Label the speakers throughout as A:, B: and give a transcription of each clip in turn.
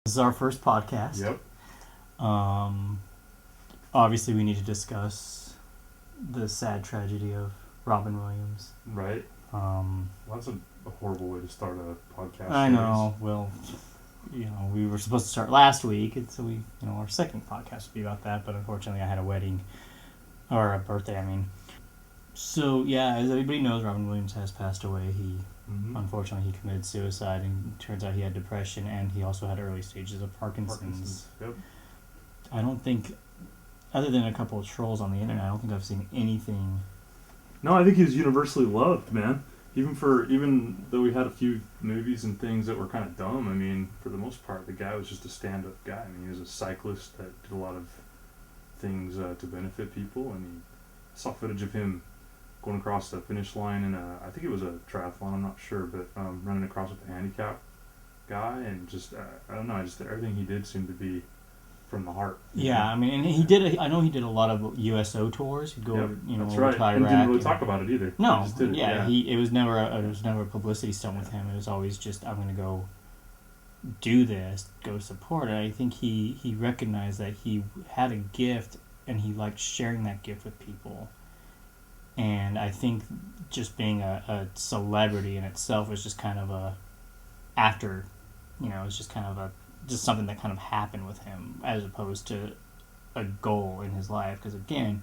A: This is our first podcast.
B: Yep.
A: Obviously, we need to discuss the sad tragedy of Robin Williams.
B: Right. Well, that's a horrible way to start a podcast.
A: I know. Well, we were supposed to start last week, and so our second podcast would be about that. But unfortunately, I had a wedding or a birthday. I mean, so yeah, as everybody knows, Robin Williams has passed away. Unfortunately, he committed suicide, and it turns out he had depression, and he also had early stages of Parkinson's.
B: Yep.
A: I don't think, other than a couple of trolls on the internet, I don't think I've seen anything.
B: No, I think he was universally loved, man. Even though we had a few movies and things that were kind of dumb, I mean, for the most part, the guy was just a stand-up guy. I mean, he was a cyclist that did a lot of things to benefit people, and I saw footage of him going across the finish line in I think it was a triathlon, I'm not sure, but running across with a handicap guy, and just, I don't know, just everything he did seemed to be from the heart.
A: Yeah, I mean, and I know he did a lot of USO tours. He'd go,
B: that's
A: over
B: right.
A: to Iraq.
B: And didn't really talk about it either.
A: No,
B: he just did it.
A: it was never a publicity stunt with him. It was always just, I'm going to go do this, go support it. I think he recognized that he had a gift, and he liked sharing that gift with people. And I think just being a celebrity in itself was just kind of it's just kind of just something that kind of happened with him, as opposed to a goal in his life. Because again,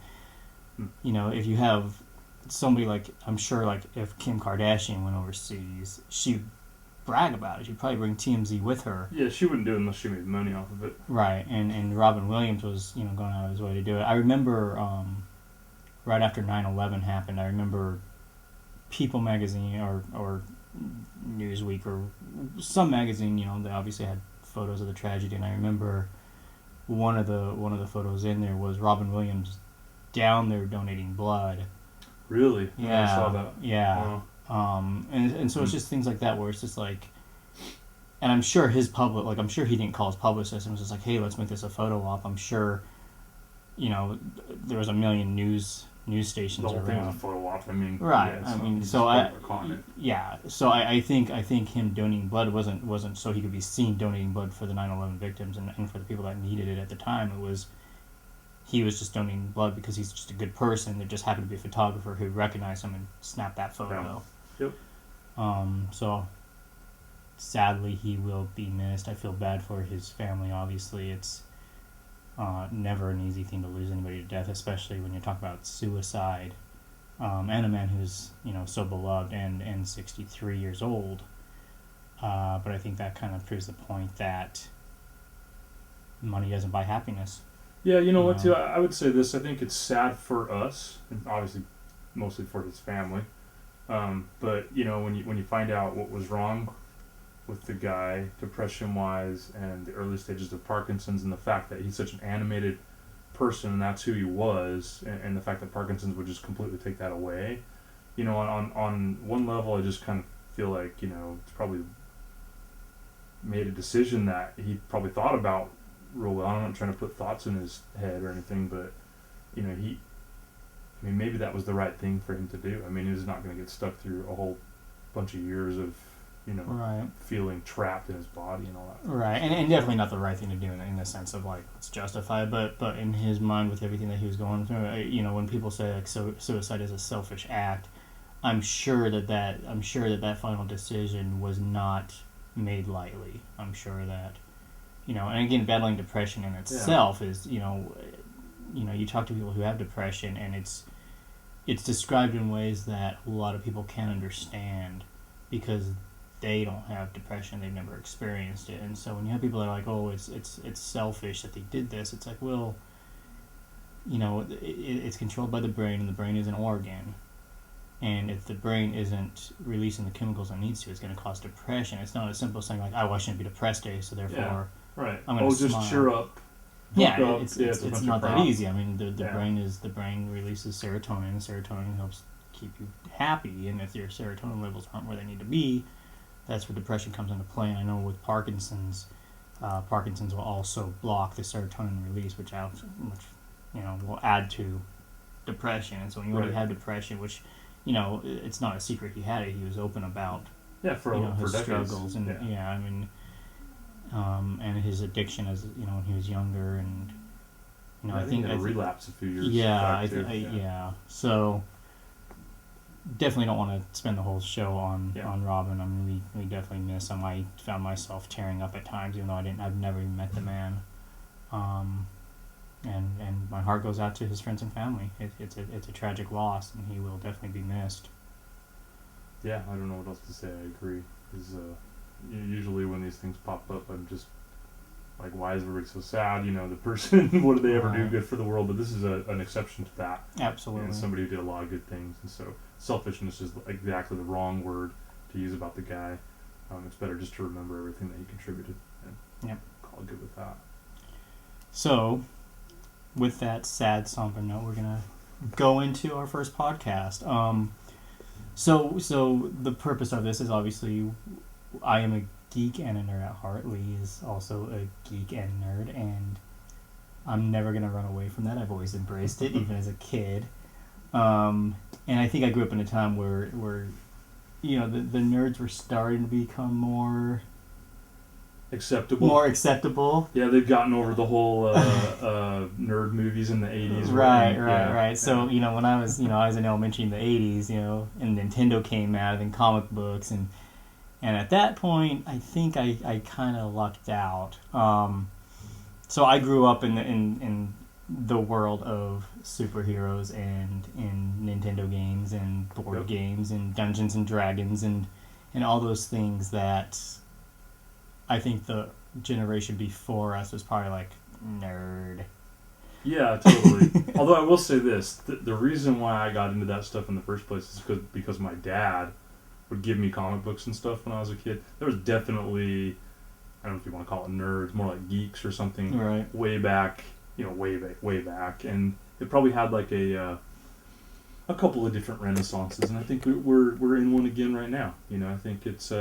A: if you have somebody like, I'm sure, like if Kim Kardashian went overseas, she'd brag about it. She'd probably bring TMZ with her.
B: Yeah, she wouldn't do it unless she made money off of it.
A: Right, and Robin Williams was going out of his way to do it. I remember right after 9/11 happened, I remember People magazine or Newsweek or some magazine, they obviously had photos of the tragedy, and I remember one of the photos in there was Robin Williams down there donating blood.
B: Really?
A: Yeah,
B: I saw that.
A: Yeah. Wow. And so it's just things like that where it's just like, and I'm sure I'm sure he didn't call his publicist and was just like, hey, let's make this a photo op. I'm sure, there was a million news stations
B: the whole
A: around.
B: thing was a photo op. I mean,
A: right.
B: Yeah,
A: I mean,
B: so
A: I think him donating blood wasn't so he could be seen donating blood for the 9/11 victims and for the people that needed it at the time. He was just donating blood because he's just a good person. There just happened to be a photographer who recognized him and snapped that photo.
B: Yeah. Yep.
A: So sadly, he will be missed. I feel bad for his family. Obviously, it's never an easy thing to lose anybody to death, especially when you're talking about suicide, and a man who's so beloved and 63 years old. But I think that kind of proves the point that money doesn't buy happiness.
B: Yeah, you know what? Too, I would say this. I think it's sad for us, and obviously, mostly for his family. But when you find out what was wrong with the guy, depression-wise, and the early stages of Parkinson's, and the fact that he's such an animated person, and that's who he was, and the fact that Parkinson's would just completely take that away. On one level, I just kind of feel like, it's probably made a decision that he probably thought about real well. I'm not trying to put thoughts in his head or anything, but, maybe that was the right thing for him to do. I mean, he's not going to get stuck through a whole bunch of years of
A: right,
B: feeling trapped in his body and all that.
A: Right, and definitely not the right thing to do in the sense of like let's justify it, but in his mind with everything that he was going through, when people say like suicide is a selfish act, I'm sure that final decision was not made lightly. I'm sure that, and again, battling depression in itself is, you talk to people who have depression, and it's described in ways that a lot of people can't understand because they don't have depression, they've never experienced it. And so when you have people that are like, oh, it's selfish that they did this, it's like, well, it's controlled by the brain, and the brain is an organ. And if the brain isn't releasing the chemicals it needs to, it's going to cause depression. It's not as simple as saying like, oh, I shouldn't be depressed today, so therefore
B: right.
A: I'm going to smile.
B: Just cheer up.
A: Yeah, it's not that easy. I mean, the brain releases serotonin. Serotonin helps keep you happy, and if your serotonin levels aren't where they need to be, that's where depression comes into play. And I know with Parkinson's will also block the serotonin release, which will add to depression. And so when you already have depression, which it's not a secret he had it. He was open about
B: for
A: his
B: decades.
A: struggles, and and his addiction as when he was younger, and
B: I think he had a relapse a few years
A: back.
B: Yeah,
A: yeah. So definitely don't want to spend the whole show on Robin. I mean, we definitely miss him. I found myself tearing up at times, even though I've never even met the man. And my heart goes out to his friends and family. It's a tragic loss, and he will definitely be missed.
B: Yeah, I don't know what else to say. I agree. Because usually when these things pop up, I'm just like, why is everybody so sad? The person, what did they ever do good for the world? But this is an exception to that.
A: Absolutely.
B: And somebody who did a lot of good things. And so selfishness is exactly the wrong word to use about the guy. It's better just to remember everything that he contributed and call it good with that.
A: So, with that sad, somber note, we're going to go into our first podcast. So the purpose of this is obviously I am a geek and a nerd at heart. Lee is also a geek and nerd, and I'm never going to run away from that. I've always embraced it, even as a kid. And I think I grew up in a time where the nerds were starting to become more acceptable.
B: Yeah, they've gotten over the whole nerd movies in the 80s.
A: Right. So, when I was in elementary in the 80s, and Nintendo came out, and comic books, and at that point, I think I kind of lucked out. So I grew up in the world of superheroes and in Nintendo games and board games and Dungeons and Dragons and all those things that I think the generation before us was probably like, nerd.
B: Yeah, totally. Although I will say this, the reason why I got into that stuff in the first place is because my dad would give me comic books and stuff when I was a kid. There was definitely, I don't know if you want to call it nerds, more like geeks or something,
A: right,
B: way back, way back. And it probably had like a couple of different renaissances, and I think we're in one again right now. I think it's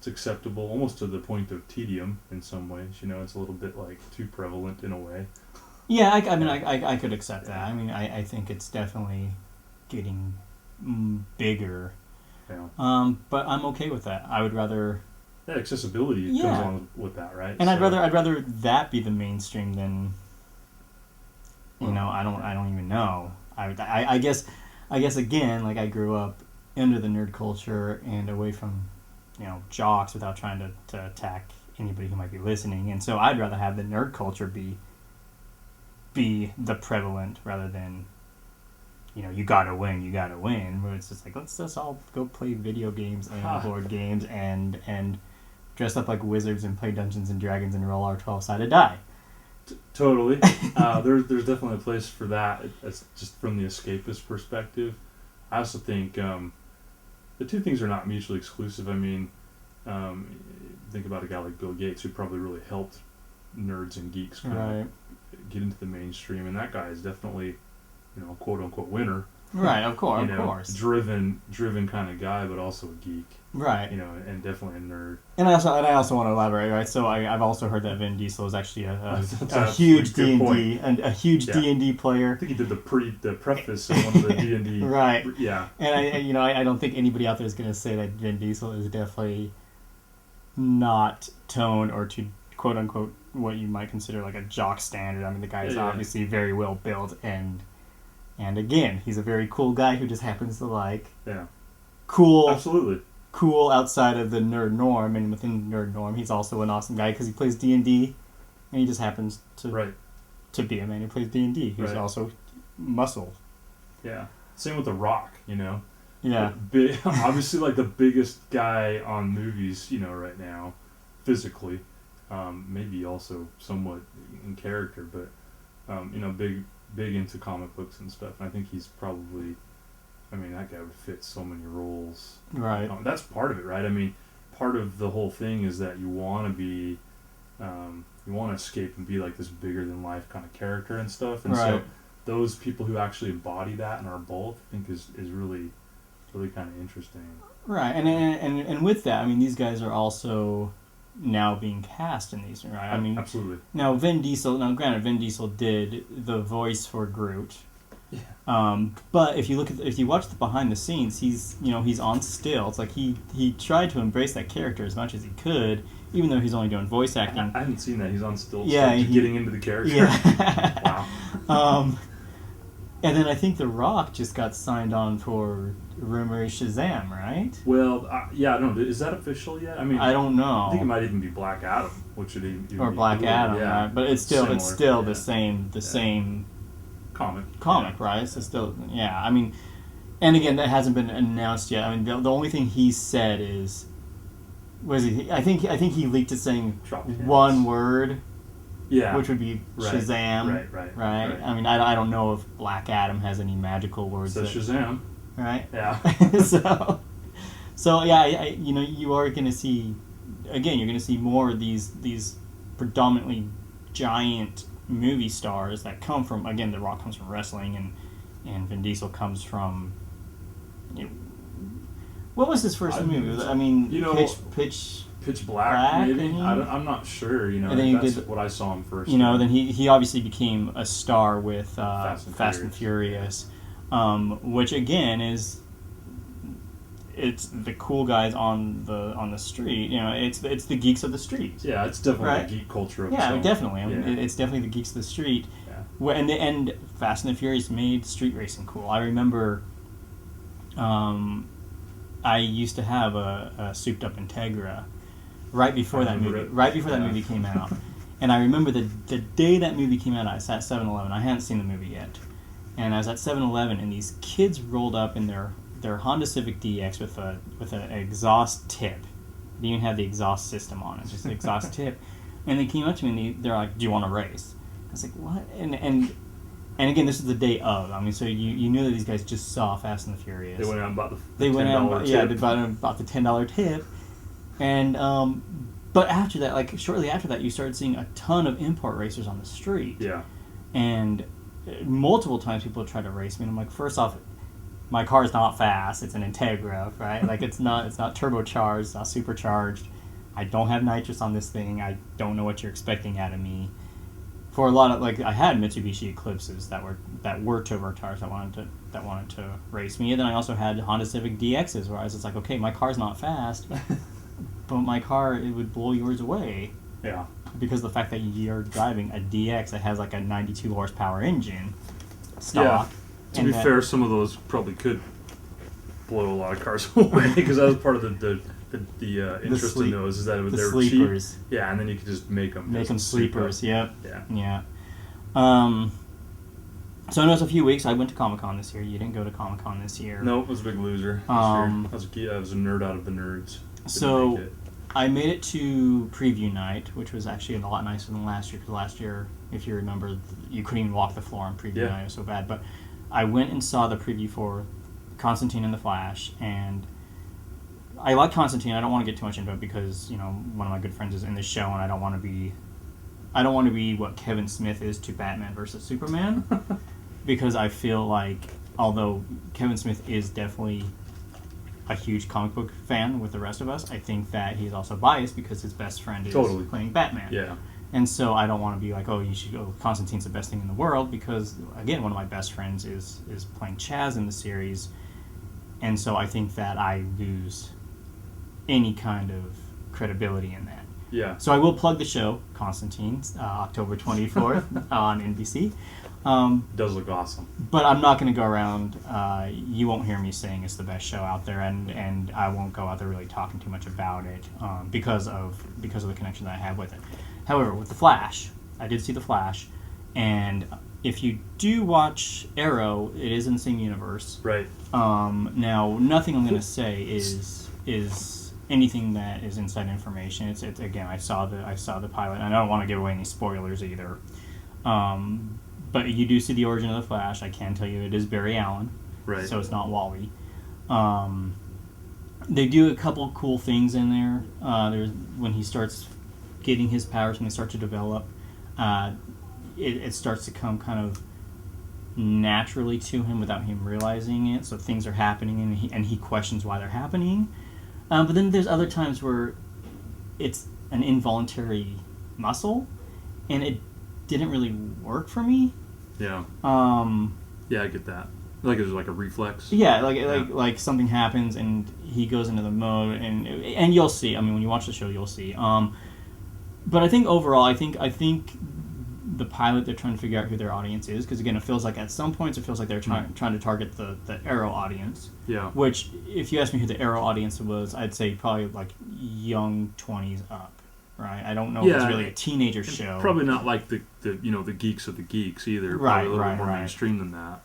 B: acceptable, almost to the point of tedium in some ways. It's a little bit like too prevalent in a way.
A: Yeah, I could accept that. I mean, I think it's definitely getting bigger.
B: Yeah.
A: But I'm okay with that. I would rather
B: accessibility comes along with that, right?
A: And I'd rather that be the mainstream than I don't even know. I guess again, like, I grew up into the nerd culture and away from jocks, without trying to attack anybody who might be listening, and so I'd rather have the nerd culture be the prevalent rather than you gotta win, where it's just like, let's just all go play video games and board games and dress up like wizards and play Dungeons and Dragons and roll our 12-sided die.
B: Totally. There's definitely a place for that. It's just from the escapist perspective. I also think the two things are not mutually exclusive. I mean, think about a guy like Bill Gates, who probably really helped nerds and geeks kind of get into the mainstream, and that guy is definitely, quote unquote winner.
A: Right, of course.
B: Driven kind of guy, but also a geek.
A: Right.
B: And definitely a nerd.
A: And I also want to elaborate, right? So I've also heard that Vin Diesel is actually a huge D&D and a huge D&D player.
B: I think he did the preface of one of the D&D.
A: Right.
B: Yeah.
A: And I don't think anybody out there is going to say that Vin Diesel is definitely not toned or to quote unquote what you might consider like a jock standard. I mean, the guy is obviously very well built, and again, he's a very cool guy who just happens to like cool.
B: Absolutely.
A: Cool outside of the nerd norm, and within the nerd norm, he's also an awesome guy because he plays D&D, and he just happens to be a man who plays D&D who's also muscle.
B: Yeah. Same with The Rock,
A: Yeah.
B: Obviously, like the biggest guy on movies, right now, physically. Maybe also somewhat in character, but big into comic books and stuff. And I think he's probably, that guy would fit so many roles.
A: Right.
B: That's part of it, right? I mean, part of the whole thing is that you want to be, you want to escape and be like this bigger than life kind of character and stuff. And so those people who actually embody that and are both, I think is really, really kind of interesting.
A: Right. And with that, these guys are also now being cast in these, right?
B: Absolutely.
A: Now Vin Diesel did the voice for Groot, But if you watch the behind the scenes, he's on stilts. Like he tried to embrace that character as much as he could, even though he's only doing voice acting.
B: I haven't seen that. He's on stilts.
A: Yeah,
B: getting into the character.
A: Yeah.
B: Wow.
A: And then I think The Rock just got signed on for rumored Shazam, right?
B: Well, I don't know. Is that official yet? I mean,
A: I don't know.
B: I think it might even be Black Adam, which would even
A: or Black Adam,
B: yeah.
A: right? But it's still
B: Similar,
A: the same
B: comic,
A: right? So still, yeah. I mean, and again, that hasn't been announced yet. I mean, the only thing he said is, was he? I think he leaked it saying one word.
B: Yeah.
A: Which would be Shazam. Right. I mean, I don't know if Black Adam has any magical words.
B: So Shazam.
A: Right.
B: Yeah.
A: so yeah, you are going to see, again, you're going to see more of these predominantly giant movie stars that come from, again, The Rock comes from wrestling, and Vin Diesel comes from. What was his first movie? I mean, Pitch Black
B: maybe? I'm not sure,
A: and then
B: that's what I saw him first.
A: Then he obviously became a star with Fast and Furious, which again it's the cool guys on the street. It's the geeks of the street.
B: Yeah, it's definitely a geek culture.
A: Definitely. I mean, it's definitely the geeks of the street.
B: Yeah.
A: And Fast and the Furious made street racing cool. I remember, I used to have a souped up Integra. Right before that movie came out. And I remember the day that movie came out, I was at 7-Eleven. I hadn't seen the movie yet. And I was at 7-Eleven, and these kids rolled up in their Honda Civic DX with an exhaust tip. They even had the exhaust system on it, just an exhaust tip. And they came up to me, and they're like, "Do you want to race?" I was like, "What?" And again, this is the day of. I mean, so you knew that these guys just saw Fast and the Furious.
B: They went out and bought the
A: $10
B: tip.
A: They bought the $10 tip. And but after that, like shortly after that, you started seeing a ton of import racers on the street.
B: Yeah.
A: And multiple times people tried to race me, and I'm like, first off, my car is not fast. It's an Integra, right? Like it's not turbocharged, it's not supercharged. I don't have nitrous on this thing. I don't know what you're expecting out of me. For a lot of I had Mitsubishi Eclipses that were turbocharged that wanted to race me, and then I also had Honda Civic DXs where I was just like, okay, my car's not fast. But my car, it would blow yours away.
B: Yeah.
A: Because of the fact that you're driving a DX that has like a 92 horsepower engine stock.
B: Yeah. To be fair, some of those probably could blow a lot of cars away because that was part of the interest in those, is that they were
A: sleepers.
B: Cheap. Yeah, and then you could just make them
A: sleepers. Yep.
B: Yeah.
A: So I know it's a few weeks. I went to Comic-Con this year. You didn't go to Comic-Con this year.
B: No, I was a big loser this year. I was a nerd out of the nerds.
A: So I made it to preview night, which was actually a lot nicer than last year, because last year, if you remember, you couldn't even walk the floor on preview night. It was so bad. But I went and saw the preview for Constantine and the Flash, and I like Constantine. I don't want to get too much into it because one of my good friends is in the show, and I don't want to be what Kevin Smith is to Batman versus Superman, because I feel like although Kevin Smith is definitely a huge comic book fan with the rest of us, I think that he's also biased because his best friend is playing Batman.
B: Yeah.
A: And so I don't want to be like, oh, you should go, Constantine's the best thing in the world, because, again, one of my best friends is playing Chaz in the series, and so I think that I lose any kind of credibility in that.
B: Yeah.
A: So I will plug the show, Constantine, October 24th on NBC.
B: Does look awesome.
A: But I'm not going to go around. You won't hear me saying it's the best show out there, and I won't go out there really talking too much about it because of the connection that I have with it. However, with the Flash, I did see the Flash, and if you do watch Arrow, it is in the same universe.
B: Right.
A: Now, nothing I'm going to say is anything that is inside information. It's again, I saw the pilot, and I don't want to give away any spoilers either. But you do see the origin of the Flash. I can tell you it is Barry Allen.
B: Right.
A: So it's not Wally. They do a couple cool things in there. There's when he starts getting his powers, when they start to develop, it starts to come kind of naturally to him without him realizing it. So things are happening, and he questions why they're happening. But then there's other times where it's an involuntary muscle, and it didn't really work for me.
B: Yeah. Yeah, I get that. Like it's like a reflex.
A: Yeah, like something happens and he goes into the mode, and you'll see. I mean, when you watch the show, you'll see. But I think overall, I think the pilot, they're trying to figure out who their audience is, because again, it feels like at some points it feels like they're trying to target the Arrow audience.
B: Yeah.
A: Which, if you ask me who the Arrow audience was, I'd say probably like young 20s up. Right, I don't know if it's really a teenager show.
B: Probably not like the geeks of the geeks either.
A: Right,
B: probably a little more mainstream than that.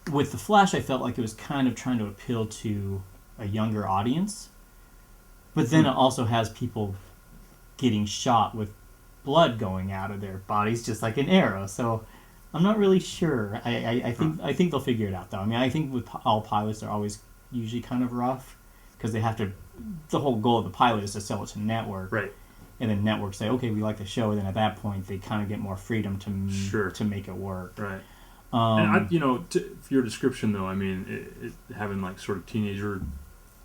A: With The Flash, I felt like it was kind of trying to appeal to a younger audience, but then it also has people getting shot with blood going out of their bodies, just like an Arrow. So I'm not really sure. I think they'll figure it out though. I mean, I think with all pilots, they're always usually kind of rough because they have to. The whole goal of the pilot is to sell it to network,
B: right? And
A: then networks say, "Okay, we like the show," and then at that point, they kind of get more freedom to make it work,
B: right? And for your description though, I mean, it having like sort of teenager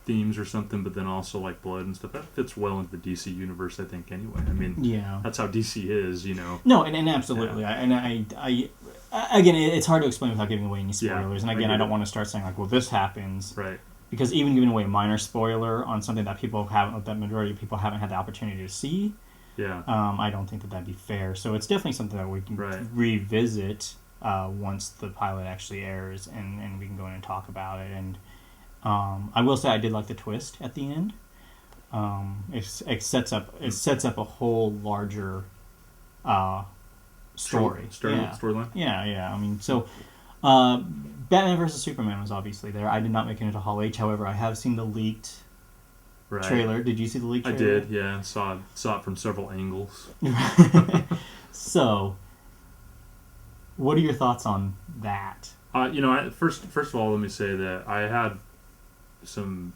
B: themes or something, but then also like blood and stuff, that fits well into the DC universe, I think. Anyway, I mean, that's how DC is, No,
A: and absolutely, I again, it's hard to explain without giving away any spoilers. And again, I don't want to start saying like, "Well, this happens,"
B: right?
A: Because even giving away a minor spoiler on something that majority of people haven't had the opportunity to see, I don't think that'd be fair. So it's definitely something that we can revisit once the pilot actually airs, and we can go in and talk about it. And I will say I did like the twist at the end. It sets up a whole larger storyline. Yeah. I mean, so. Batman vs. Superman was obviously there. I did not make it into Hall H. However, I have seen the leaked trailer. Did you see the leaked trailer?
B: I did, yeah. Saw it from several angles.
A: So, what are your thoughts on that?
B: First of all, let me say that I had some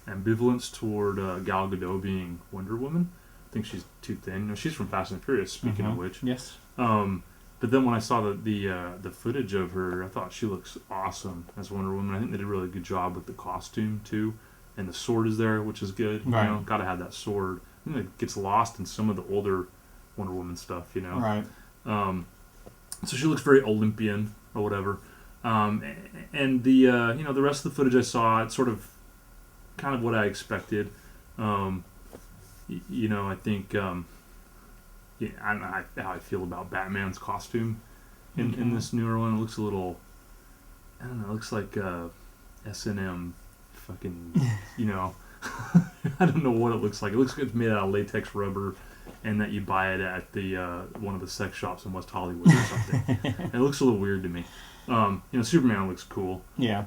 B: ambivalence toward Gal Gadot being Wonder Woman. I think she's too thin. She's from Fast and Furious, speaking of which.
A: Yes.
B: But then when I saw the footage of her, I thought she looks awesome as Wonder Woman. I think they did a really good job with the costume too, and the sword is there, which is good.
A: Right.
B: Gotta have that sword. I think it gets lost in some of the older Wonder Woman stuff.
A: Right.
B: So she looks very Olympian or whatever. And the rest of the footage I saw, it's sort of kind of what I expected. I think. I don't know how I feel about Batman's costume in this newer one. It looks a little, I don't know, it looks like S&M fucking, I don't know what it looks like. It looks like it's made out of latex rubber and that you buy it at the one of the sex shops in West Hollywood or something. It looks a little weird to me. Superman looks cool.
A: Yeah.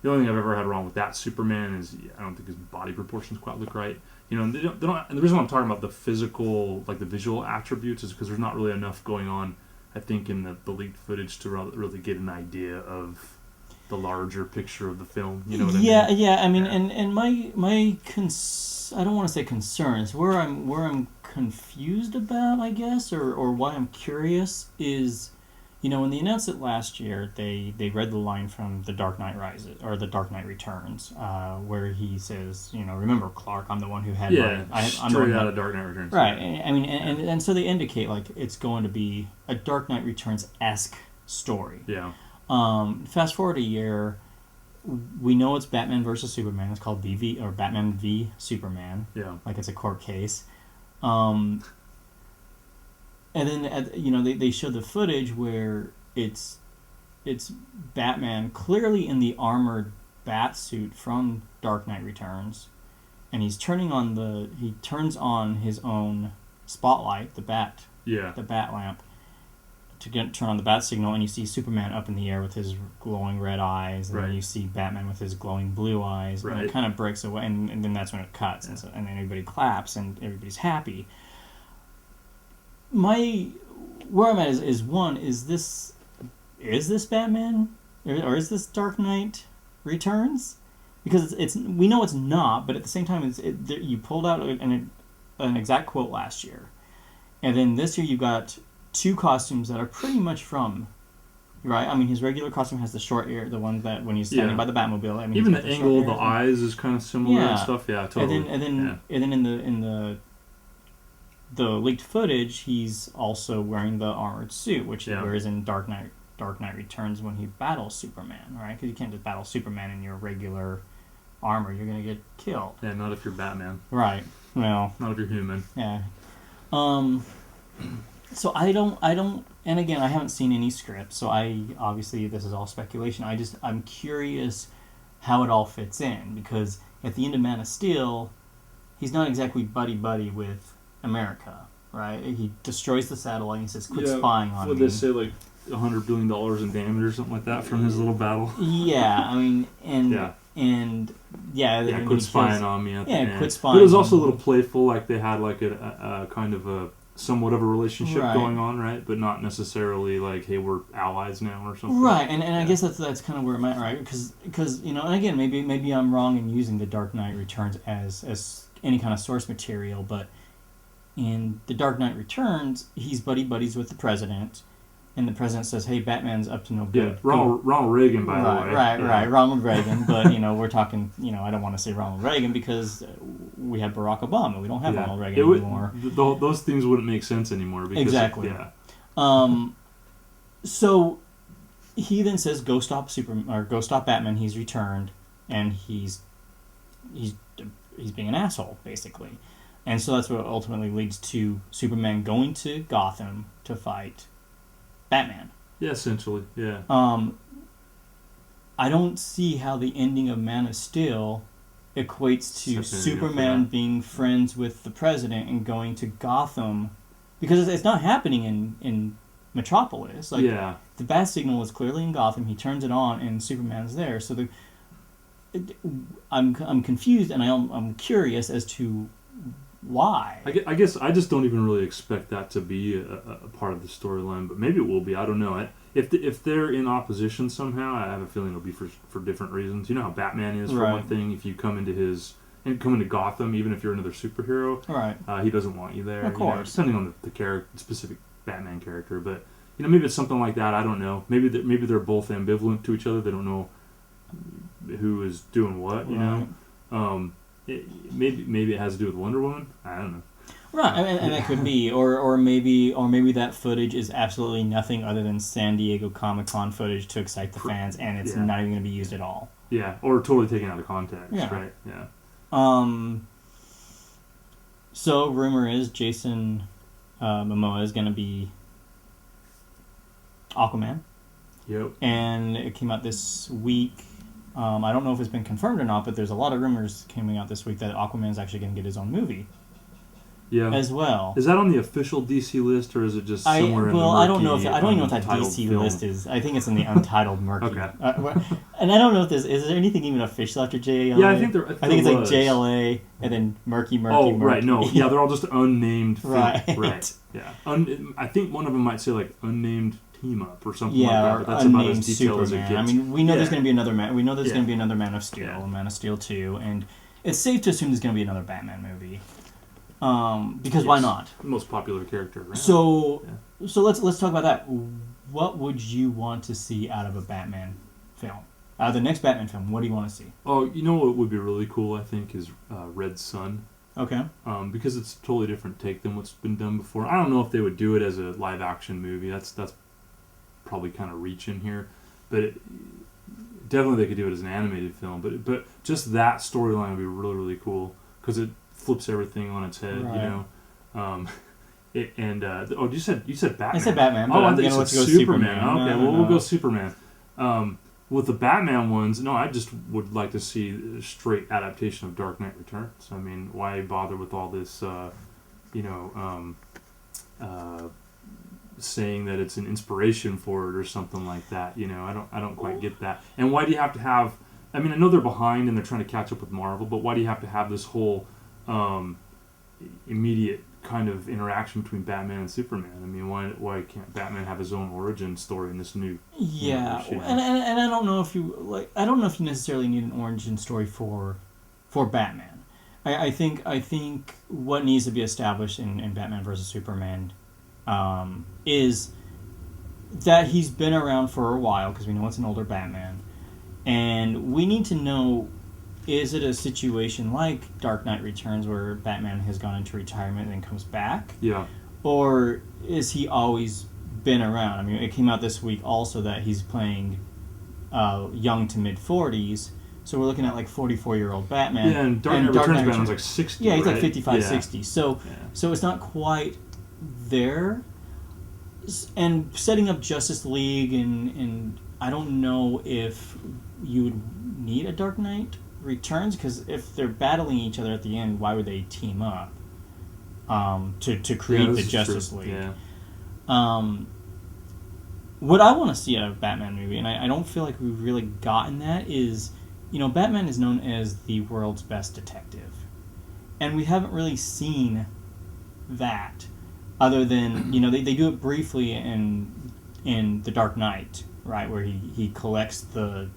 B: The only thing I've ever had wrong with that Superman is I don't think his body proportions quite look right. And they don't, and the reason why I'm talking about the physical, like the visual attributes, is because there's not really enough going on, I think, in the leaked footage to really get an idea of the larger picture of the film. You know what I mean?
A: Yeah. I mean, and my I don't want to say concerns. Where I'm confused about, I guess, or why I'm curious is, when they announced it last year, they read the line from The Dark Knight Rises, or The Dark Knight Returns, where he says, remember Clark, I'm the one who had...
B: I'm straight out of Dark Knight Returns.
A: Right, I mean, and so they indicate, like, it's going to be a Dark Knight Returns-esque story.
B: Yeah.
A: Fast forward a year, we know it's Batman versus Superman. It's called Batman v Superman.
B: Yeah.
A: Like it's a court case. And then they show the footage where it's Batman clearly in the armored bat suit from Dark Knight Returns, and he turns on his own spotlight, the bat lamp, to turn on the bat signal, and you see Superman up in the air with his glowing red eyes, and then you see Batman with his glowing blue eyes, and it kind of breaks away, and then that's when it cuts, and then everybody claps and everybody's happy. Where I'm at is one, is this Batman or is this Dark Knight Returns? Because we know it's not, but at the same time, you pulled out an exact quote last year, and then this year you got two costumes that are pretty much from. Right, I mean his regular costume has the short ear, the one that when he's standing by the Batmobile. I mean,
B: even the angle of the eyes is kind of similar and stuff. Yeah, totally.
A: And then in the the leaked footage, he's also wearing the armored suit, which he wears in Dark Knight Returns when he battles Superman, right? Because you can't just battle Superman in your regular armor. You're going to get killed.
B: Yeah, not if you're Batman.
A: Right. Well.
B: Not if you're human.
A: Yeah. So I don't, and again, I haven't seen any script, so obviously this is all speculation. I'm curious how it all fits in, because at the end of Man of Steel, he's not exactly buddy-buddy with America, right? He destroys the satellite and he says, quit spying on me.
B: Would they say, like, $100 billion in damage or something like that from his little battle?
A: Yeah, I mean,
B: quit spying on me.
A: Quit spying.
B: But it was also a little playful, like they had like a kind of a somewhat of a relationship going on, right? But not necessarily like, hey, we're allies now or something.
A: Right, and I guess that's kind of where I'm at, right? Because and again, maybe I'm wrong in using the Dark Knight Returns as any kind of source material, but in the Dark Knight Returns, he's buddies with the president. And the president says, hey, Batman's up to no good.
B: Yeah, Ronald Reagan, by the way.
A: Right, Ronald Reagan. But, we're talking, I don't want to say Ronald Reagan because we had Barack Obama. We don't have Ronald Reagan anymore.
B: Those things wouldn't make sense anymore. Because,
A: exactly. So he then says, go stop Batman. He's returned. And he's being an asshole, basically. And so that's what ultimately leads to Superman going to Gotham to fight Batman.
B: Yeah, essentially, yeah.
A: I don't see how the ending of Man of Steel equates to Superman being friends with the president and going to Gotham, because it's not happening in Metropolis. Like, the bat signal is clearly in Gotham. He turns it on, and Superman's there. So I'm confused, and I'm curious as to why.
B: I guess I just don't even really expect that to be a part of the storyline, but maybe it will be. I don't know. If they're in opposition somehow, I have a feeling it'll be for different reasons. You know how Batman is, for one thing. If you come into Gotham, even if you're another superhero, he doesn't want you there.
A: Of course,
B: depending on the specific Batman character. But maybe it's something like that. I don't know. Maybe they're both ambivalent to each other. They don't know who is doing what. You know. Maybe it has to do with Wonder Woman. I don't know.
A: Right, and that could be, or maybe that footage is absolutely nothing other than San Diego Comic-Con footage to excite the fans, and it's not even going to be used at all.
B: Yeah, or totally taken out of context. Yeah. Right. Yeah.
A: So rumor is Jason Momoa is going to be Aquaman.
B: Yep.
A: And it came out this week. I don't know if it's been confirmed or not, but there's a lot of rumors coming out this week that Aquaman's actually going to get his own movie.
B: Yeah.
A: As well.
B: Is that on the official DC list, or is it just somewhere in the murky,
A: I don't know if I don't even know what that DC
B: film
A: list is. I think it's in the Untitled murky.
B: Okay.
A: And I don't know if is there anything even official after JLA?
B: Yeah, I think it's
A: like JLA and then murky.
B: Oh, right. No. Yeah, they're all just unnamed films.
A: Right.
B: Yeah. I think one of them might say like unnamed team up or something like that. But that's about as detailed as it gets.
A: I mean, we know there's going to be another Man. We know there's going to be another Man of Steel, and Man of Steel 2, and it's safe to assume there's going to be another Batman movie. Because why not?
B: The most popular character around.
A: So let's talk about that. What would you want to see out of a Batman film? Out of the next Batman film, what do you want to see?
B: Oh, you know what would be really cool, I think, is Red Sun.
A: Okay.
B: Because it's a totally different take than what's been done before. I don't know if they would do it as a live action movie. That's probably kind of reaching here, but definitely they could do it as an animated film. But just that storyline would be really, really cool because it flips everything on its head, you know. You said Batman.
A: I said Batman.
B: Oh, I think you said Superman. Okay,
A: No.
B: We'll go Superman. With the Batman ones, no, I just would like to see a straight adaptation of Dark Knight Returns. I mean, why bother with all this, saying that it's an inspiration for it or something like that? You know, I don't quite get that. And why do you have to have? I mean, I know they're behind and they're trying to catch up with Marvel, but why do you have to have this whole immediate kind of interaction between Batman and Superman? I mean, why can't Batman have his own origin story in this new?
A: Yeah, and I don't know if you necessarily need an origin story for Batman. I think what needs to be established in Batman versus Superman is that he's been around for a while, because we know it's an older Batman, and we need to know is it a situation like Dark Knight Returns where Batman has gone into retirement and then comes back?
B: Yeah.
A: Or is he always been around? I mean, it came out this week also that he's playing young to mid-40s, so we're looking at like 44-year-old Batman.
B: Yeah, and Dark Knight Returns Batman's like 60,
A: yeah, he's
B: right?
A: like 55,
B: yeah.
A: 60. So it's not quite there. And setting up Justice League, and I don't know if you would need a Dark Knight Returns, because if they're battling each other at the end, why would they team up to create the Justice League?
B: Yeah.
A: What I want to see out of a Batman movie, and I don't feel like we've really gotten that, is, Batman is known as the world's best detective. And we haven't really seen that, other than, they do it briefly in The Dark Knight, right, where he collects the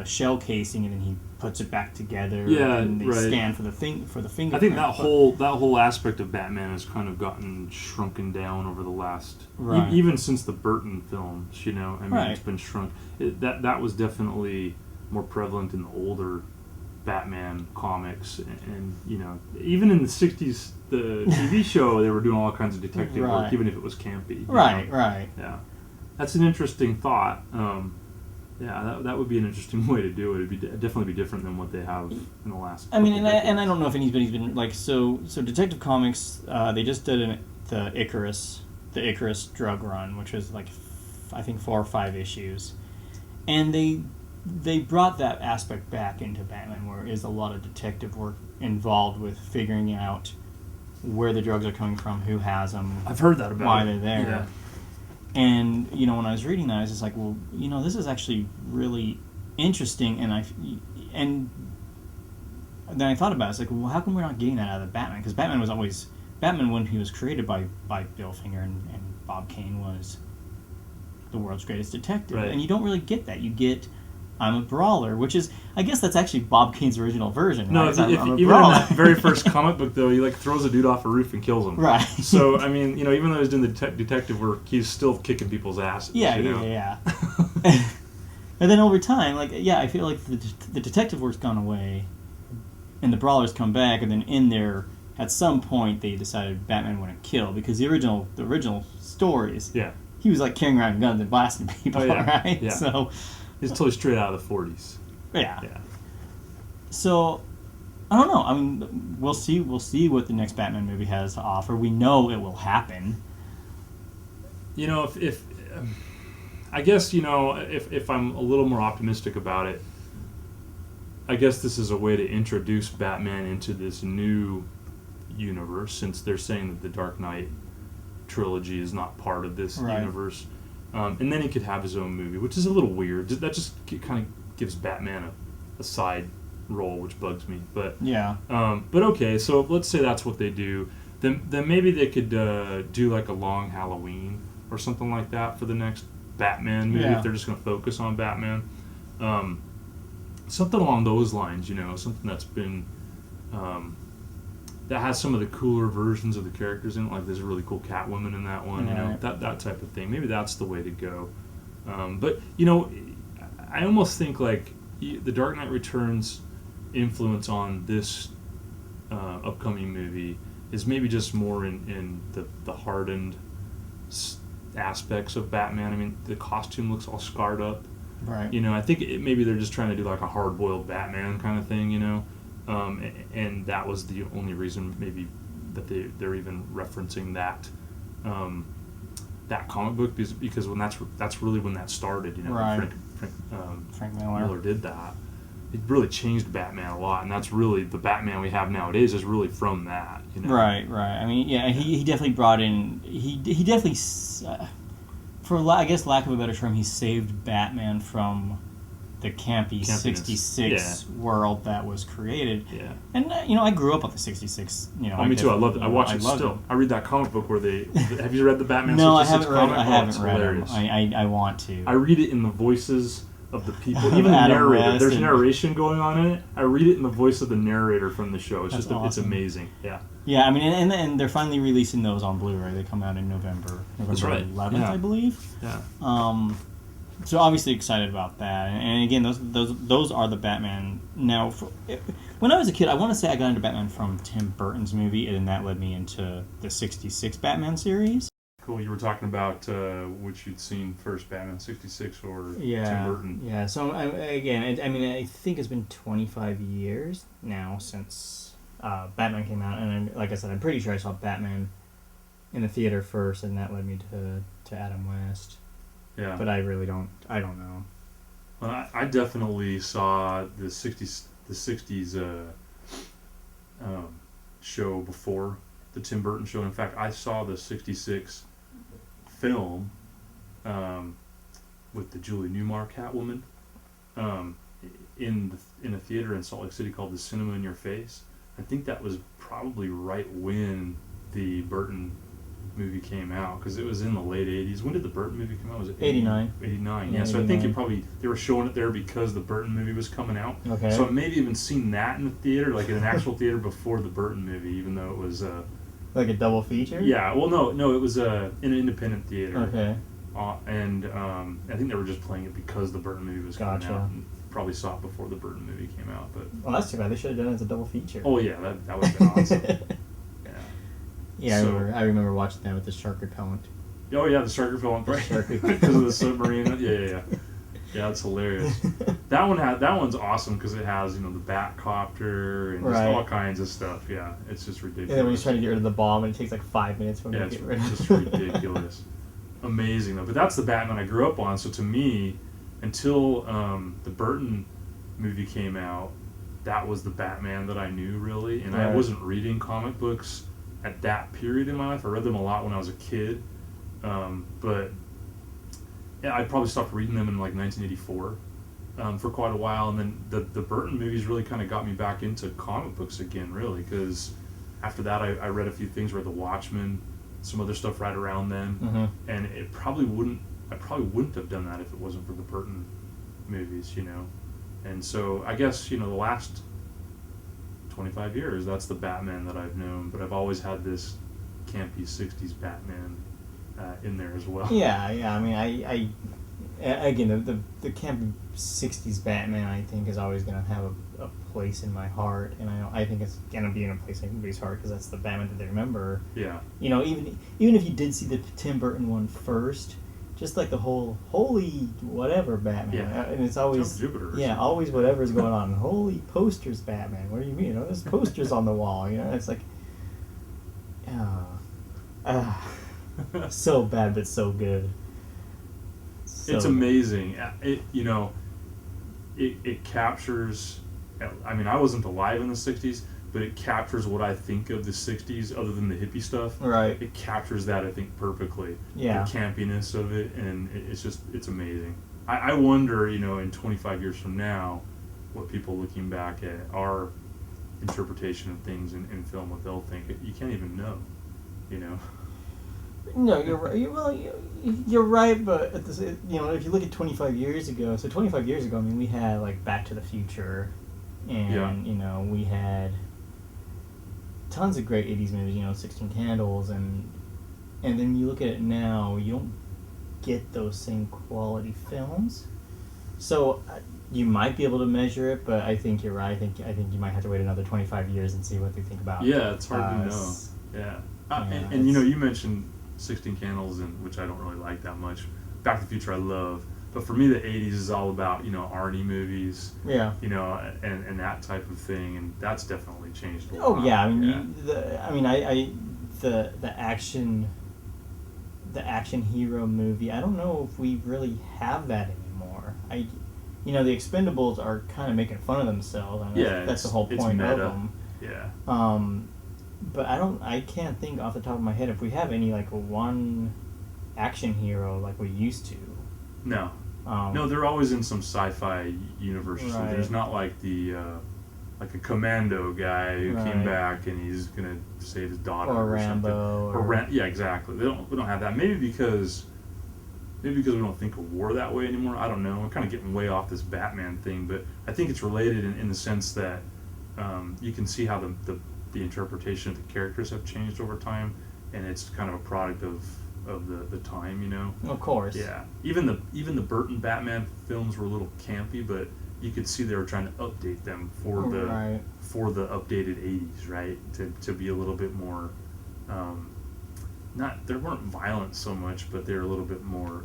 A: shell casing and then he puts it back together, and they scan for the fingerprint.
B: I think that whole aspect of Batman has kind of gotten shrunken down over the last, even since the Burton films. It's been shrunk. That was definitely more prevalent in the older Batman comics, and even in the '60s, the TV show, they were doing all kinds of detective work, even if it was campy.
A: Right.
B: Yeah, that's an interesting thought. That would be an interesting way to do it. It'd definitely be different than what they have in the last.
A: I mean, and I don't know if anybody's been like so. Detective Comics, they just did the Icarus drug run, which was like I think 4 or 5 issues, and they brought that aspect back into Batman, where is a lot of detective work involved with figuring out where the drugs are coming from, who has them.
B: I've heard that about
A: why they're there. Yeah. And, when I was reading that, I was just like, well, this is actually really interesting. And then I thought about it. I was like, well, how come we're not getting that out of Batman? Because Batman, when he was created by Bill Finger and Bob Kane, was the world's greatest detective.
B: Right.
A: And you don't really get that. You get, I'm a brawler, which is, I guess that's actually Bob Kane's original version. Right?
B: No, even in that very first comic book, though, he throws a dude off a roof and kills him.
A: Right.
B: So, I mean, even though he's doing the detective work, he's still kicking people's asses.
A: Yeah. And then over time, I feel like the detective work's gone away, and the brawlers come back, and then in there, at some point, they decided Batman wouldn't kill, because the original stories, he was carrying around guns and blasting people, right?
B: Yeah.
A: So
B: he's totally straight out of the 40s.
A: Yeah. So, I don't know. I mean, we'll see what the next Batman movie has to offer. We know it will happen.
B: If I guess, if I'm a little more optimistic about it, I guess this is a way to introduce Batman into this new universe, since they're saying that the Dark Knight trilogy is not part of this universe. And then he could have his own movie, which is a little weird. That just kind of gives Batman a side role, which bugs me. But but okay, so let's say that's what they do. Then maybe they could do a long Halloween or something like that for the next Batman movie, if they're just going to focus on Batman. Something along those lines, something that's been that has some of the cooler versions of the characters in it. There's a really cool Catwoman in that one, that type of thing. Maybe that's the way to go. But I almost think the Dark Knight Returns influence on this upcoming movie is maybe just more in the hardened aspects of Batman. I mean, the costume looks all scarred up.
A: Right.
B: I think maybe they're just trying to do a hard-boiled Batman kind of thing, and that was the only reason maybe that they're even referencing that comic book, because when that's really when that started,
A: Frank Miller
B: did that. It really changed Batman a lot, and that's really the Batman we have nowadays is really from that.
A: Right. I mean, he definitely brought in he definitely for I guess lack of a better term, he saved Batman from the campy 66 world that was created.
B: Yeah.
A: And I grew up on the 66.
B: Me too. I loved it. I watched it still. I read that comic book where they. Have you read the Batman?
A: No,
B: 66 comic?
A: I haven't read it. I want to.
B: I read it in the voices of the people, even the narrator. There's narration going on in it. I read it in the voice of the narrator from the show. It's just awesome. It's amazing. Yeah.
A: Yeah, I mean, and they're finally releasing those on Blu-ray. They come out in November
B: That's right.
A: 11th, I believe.
B: Yeah.
A: So obviously excited about that, and again, those are the Batman. Now, when I was a kid, I want to say I got into Batman from Tim Burton's movie, and that led me into the '66 Batman series.
B: Cool. You were talking about which you'd seen first, Batman '66 or Tim Burton.
A: Yeah. So I think it's been 25 years now since Batman came out, and like I said, I'm pretty sure I saw Batman in the theater first, and that led me to Adam West.
B: Yeah.
A: But I really don't. I don't know.
B: Well, I definitely saw the '60s show before the Tim Burton show. In fact, I saw the '66 film with the Julie Newmar Catwoman in a theater in Salt Lake City called the Cinema in Your Face. I think that was probably right when the Burton movie came out, because it was in the late 80s. When did the Burton movie come out? Was it
A: 89?
B: 89,
A: yeah.
B: So I think they were showing it there because the Burton movie was coming out.
A: Okay.
B: So I maybe even seen that in the theater, like in an actual theater before the Burton movie, even though it was
A: like a double feature?
B: Yeah, well, no, it was in an independent theater.
A: Okay.
B: And I think they were just playing it because the Burton movie was coming out. And probably saw it before the Burton movie came out. But
A: well, that's too bad. They should have done it as a double feature.
B: Oh yeah, that would have been awesome.
A: Yeah, I remember watching that with the shark repellent.
B: Oh yeah, the shark repellent, right? Because of the submarine. Yeah, that's hilarious. That one's awesome because it has the Batcopter and just all kinds of stuff. Yeah, it's just ridiculous.
A: And then when he's trying to get rid of the bomb, and it takes like 5 minutes for him to get rid of it.
B: It's just ridiculous. Amazing though. But that's the Batman I grew up on. So to me, until the Burton movie came out, that was the Batman that I knew really, and I wasn't reading comic books at that period in my life. I read them a lot when I was a kid, but yeah, I probably stopped reading them in like 1984 for quite a while, and then the Burton movies really kind of got me back into comic books again, really, because after that I read a few things, read The Watchmen, some other stuff right around then, and I probably wouldn't have done that if it wasn't for the Burton movies, and so I guess the last 25 years, that's the Batman that I've known, but I've always had this campy 60s Batman in there as well.
A: Yeah, I mean, I again, the campy 60s Batman, I think, is always going to have a place in my heart, and I think it's going to be in a place in everybody's heart, because that's the Batman that they remember.
B: Yeah.
A: Even if you did see the Tim Burton one first, just like the whole holy whatever Batman, and it's always
B: Jupiter.
A: Always whatever's going on. Holy posters, Batman. What do you mean? There's posters on the wall. It's like, so bad but so good.
B: It's amazing. It captures. I mean, I wasn't alive in the '60s, but it captures what I think of the '60s, other than the hippie stuff.
A: Right.
B: It captures that, I think, perfectly.
A: Yeah. The
B: campiness of it, and it's amazing. I wonder, in 25 years from now, what people looking back at our interpretation of things in film, what they'll think. You can't even know,
A: No, you're right. You're right, but if you look at 25 years ago, so 25 years ago, I mean, we had like Back to the Future, and we had tons of great 80s movies, 16 Candles, and then you look at it now, you don't get those same quality films. So you might be able to measure it, but I think you're right. I think you might have to wait another 25 years and see what they think about.
B: Yeah, it's hard to know. Yeah, and you mentioned 16 Candles, and which I don't really like that much. Back to the Future I love, but for me the 80s is all about Arnie movies. Yeah. And that type of thing, and that's definitely changed a lot.
A: Oh yeah, I mean, the action hero movie. I don't know if we really have that anymore. The Expendables are kind of making fun of themselves. I mean, that's the whole point of them.
B: Yeah.
A: But I can't think off the top of my head if we have any like one action hero like we used to.
B: No. No, they're always in some sci-fi universe.
A: Right.
B: So there's not like like a commando guy who came back and he's gonna save his daughter or
A: Rambo
B: something. Yeah, exactly. We don't have that. Maybe because we don't think of war that way anymore. I don't know. I'm kind of getting way off this Batman thing, but I think it's related in the sense that you can see how the interpretation of the characters have changed over time, and it's kind of a product of of the time, you know.
A: Of course.
B: Yeah. Even the Burton Batman films were a little campy, but you could see they were trying to update them for the updated 80s, right? To be a little bit more they weren't violent so much, but they're a little bit more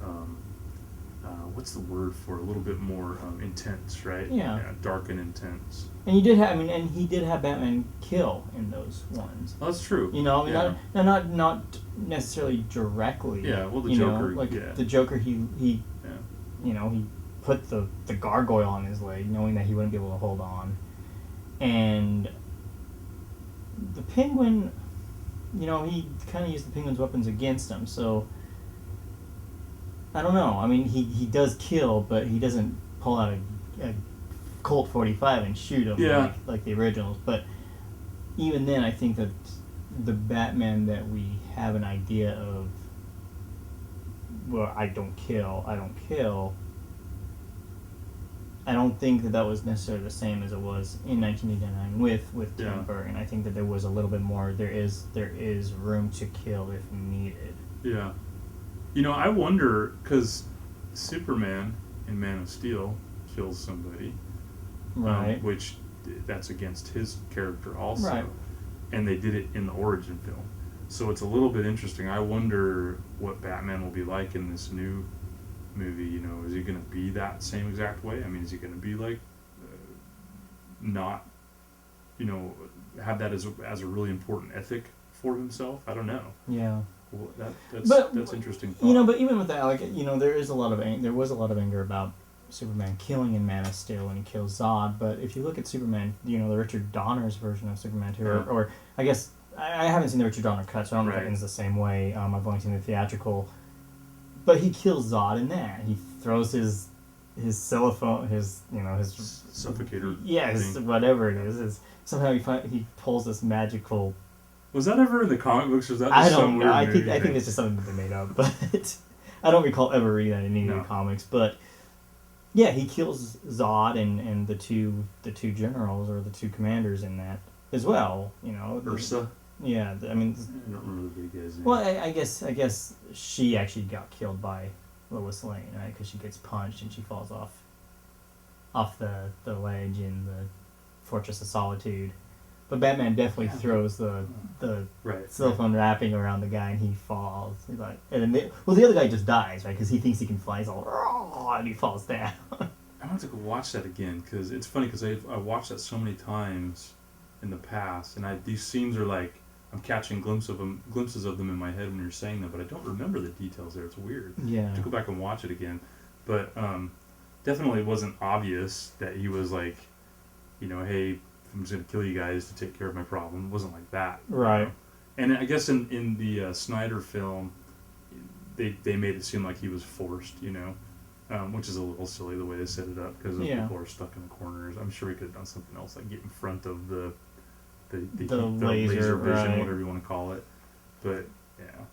B: what's the word for it? A little bit more intense, right?
A: Yeah.
B: Dark and intense.
A: And he did have Batman kill in those ones.
B: Oh, that's true.
A: You know, I mean, not necessarily directly.
B: Yeah, well, the Joker,
A: the Joker, he you know, he put the gargoyle on his leg, knowing that he wouldn't be able to hold on, and the Penguin, you know, he kind of used the Penguin's weapons against him, so. I don't know. I mean, he does kill, but he doesn't pull out a Colt 45 and shoot him like the originals. But even then, I think that the Batman that we have an idea of, well, I don't kill. I don't think that was necessarily the same as it was in 1989 with Tim Burton. I think that there was a little bit more. There is room to kill if needed.
B: Yeah. You know, I wonder, because Superman in Man of Steel kills somebody.
A: Right.
B: Which, that's against his character also.
A: Right.
B: And they did it in the origin film. So it's a little bit interesting. I wonder what Batman will be like in this new movie. You know, is he going to be that same exact way? I mean, is he going to be like, not, you know, have that as a really important ethic for himself? I don't know.
A: Yeah.
B: Well, that's interesting thought.
A: You know, but even with that, like, you know, there was a lot of anger about Superman killing in Man of Steel when he kills Zod. But if you look at Superman, you know, the Richard Donner's version of Superman too, or I guess I haven't seen the Richard Donner cut, so I don't know if it ends the same way. I've only seen the theatrical, but he kills Zod in that. He throws his cellophone, his
B: suffocator.
A: Yeah, whatever it is. Somehow he pulls this magical.
B: Was that ever in the comic books, or was that just
A: I don't
B: some
A: know.
B: weird
A: I
B: movie
A: think it's just something that they made up, but I don't recall ever reading that in any of the comics. But yeah, he kills Zod and the two generals or the two commanders in that as well. You know,
B: Ursa.
A: Yeah, I mean,
B: I don't remember the big guy's name.
A: Well, I guess she actually got killed by Lois Lane, right? Because she gets punched and she falls off the ledge in the Fortress of Solitude. But Batman definitely throws the cellophane wrapping around the guy and he falls. He's like, and then the other guy just dies, right? Because he thinks he can fly. He's all, and he falls down.
B: I want to go watch that again because it's funny because I watched that so many times in the past, and these scenes are like I'm catching glimpses of them in my head when you're saying them, but I don't remember the details there. It's weird.
A: Yeah.
B: I have to go back and watch it again, but definitely it wasn't obvious that he was like, you know, hey, I'm just gonna kill you guys to take care of my problem. It wasn't like that,
A: right?
B: You know? And I guess in the Snyder film, they made it seem like he was forced, you know, which is a little silly the way they set it up because people are stuck in the corners. I'm sure he could have done something else, like get in front of the laser vision, whatever you want to call it. But yeah,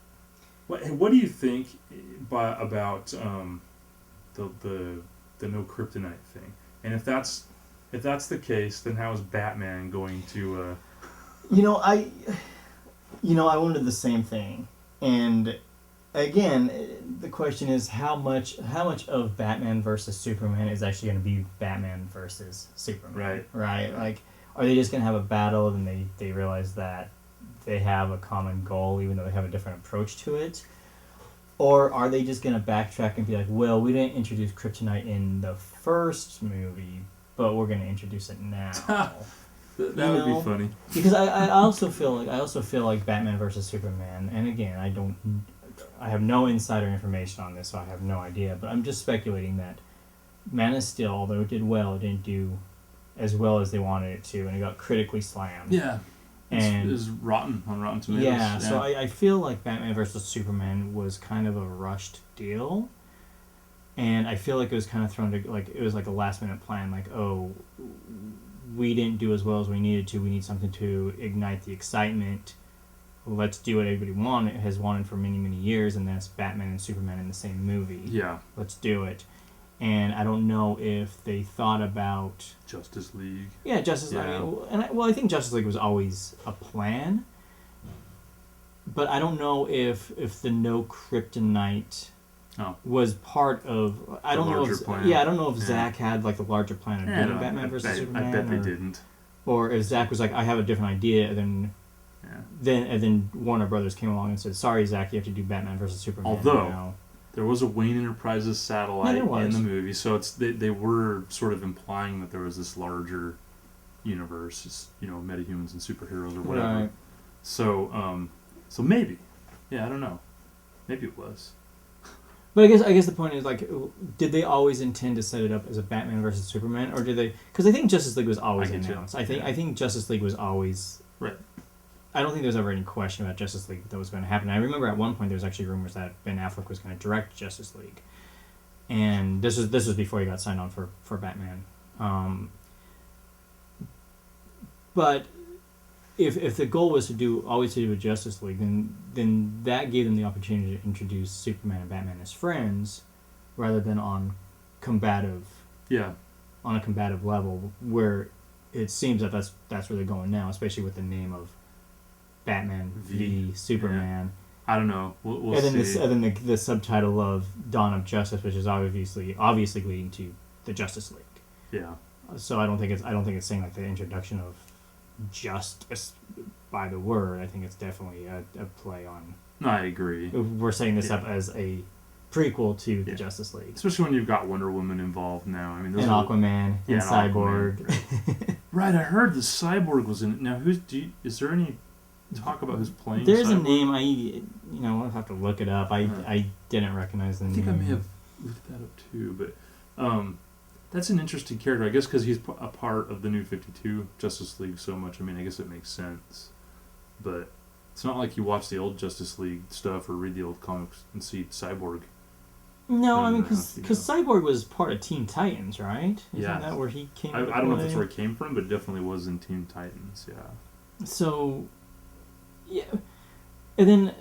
B: what do you think about the no kryptonite thing? And if that's the case, then how is Batman going to?
A: I wondered the same thing, and again, the question is how much of Batman versus Superman is actually going to be Batman versus Superman, right? Like, are they just going to have a battle and they realize that they have a common goal, even though they have a different approach to it? Or are they just going to backtrack and be like, well, we didn't introduce kryptonite in the first movie, but we're going to introduce it now.
B: That would be funny.
A: Because I also feel like Batman versus Superman, and again, I have no insider information on this, so I have no idea, but I'm just speculating that Man of Steel, although it did well, it didn't do as well as they wanted it to, and it got critically slammed.
B: Yeah.
A: And
B: it's rotten on Rotten Tomatoes.
A: Yeah, so I feel like Batman vs. Superman was kind of a rushed deal, and I feel like it was kind of thrown to, like, it was like a last minute plan, like, oh, we didn't do as well as we needed to, we need something to ignite the excitement, let's do what everybody has wanted for many, many years, and that's Batman and Superman in the same movie.
B: Yeah.
A: Let's do it. And I don't know if they thought about
B: Justice League.
A: Yeah, Justice League. I think Justice League was always a plan. but I don't know if the no kryptonite was part of. I don't know if
B: plan.
A: I don't know if Zack had like the larger plan of doing Batman versus Superman.
B: I bet they didn't.
A: Or if Zack was like, I have a different idea, and then Warner Brothers came along and said, sorry, Zack, you have to do Batman versus Superman.
B: Although there was a Wayne Enterprises satellite in the movie, so they were sort of implying that there was this larger universe, metahumans and superheroes or whatever.
A: Right.
B: So maybe, I don't know, maybe it was.
A: But I guess the point is, like, did they always intend to set it up as a Batman versus Superman, or did they? Because I think Justice League was always announced. I think Justice League was always
B: right.
A: I don't think there was ever any question about Justice League that was going to happen. I remember at one point there was actually rumors that Ben Affleck was going to direct Justice League, and this was before he got signed on for Batman. But if the goal was always to do a Justice League, then that gave them the opportunity to introduce Superman and Batman as friends, rather than on a combative level, where it seems that that's where they're going now, especially with the name of Batman v Superman.
B: Yeah. I don't know. We'll
A: and
B: see.
A: Then the subtitle of Dawn of Justice, which is obviously leading to the Justice League.
B: Yeah.
A: So I don't think it's saying like the introduction of justice by the word. I think it's definitely a play on.
B: No, I agree.
A: We're setting this up as a prequel to the Justice League,
B: especially when you've got Wonder Woman involved now. I mean,
A: and Aquaman and Cyborg.
B: Aquaman. Right, I heard the Cyborg was in it. Now, is there any talk about who's playing?
A: There's
B: Cyborg?
A: A name I'll have to look it up. I didn't recognize the name.
B: I think I may have looked that up too, but that's an interesting character, I guess, because he's a part of the New 52 Justice League so much. I mean, I guess it makes sense, but it's not like you watch the old Justice League stuff or read the old comics and see Cyborg.
A: No, I mean, because Cyborg was part of Teen Titans, right?
B: Isn't
A: that where he came?
B: I don't know if that's where he came from, but definitely was in Teen Titans. Yeah.
A: So, yeah, and then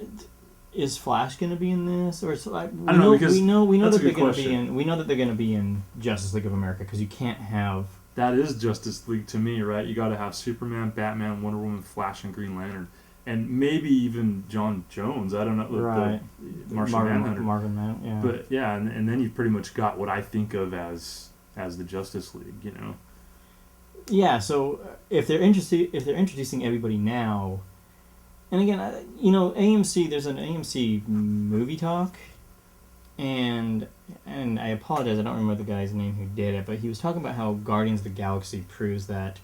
A: is Flash going to be in this, or so?
B: I don't know, because
A: we know that
B: they're
A: going to be in. We know that they're going to be in Justice League of America, because you can't have.
B: That is Justice League to me, right? You got to have Superman, Batman, Wonder Woman, Flash, and Green Lantern. And maybe even John Jones. I don't know.
A: Right.
B: Martian Manhunter.
A: Marvin Mount, yeah.
B: But yeah, and then you've pretty much got what I think of as the Justice League,
A: Yeah. So if they're introducing everybody now, and again, AMC. There's an AMC movie talk, and I apologize, I don't remember the guy's name who did it, but he was talking about how Guardians of the Galaxy proves that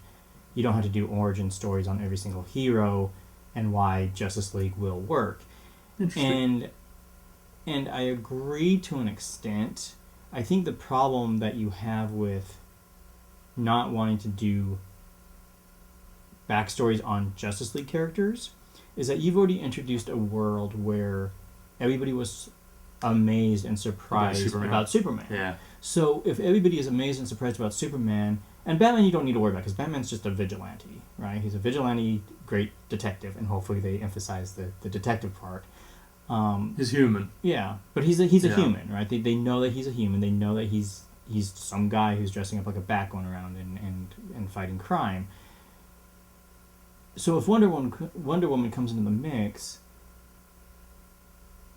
A: you don't have to do origin stories on every single hero, and why Justice League will work.
B: Interesting.
A: And I agree to an extent. I think the problem that you have with not wanting to do backstories on Justice League characters is that you've already introduced a world where everybody was amazed and surprised about Superman.
B: Yeah.
A: So if everybody is amazed and surprised about Superman, and Batman you don't need to worry about, because Batman's just a vigilante, right? He's a vigilante, great detective, and hopefully they emphasize the detective part.
B: He's human.
A: Yeah, but he's a human, right? They know that he's a human. They know that he's some guy who's dressing up like a bat going around and fighting crime. So if Wonder Woman comes into the mix,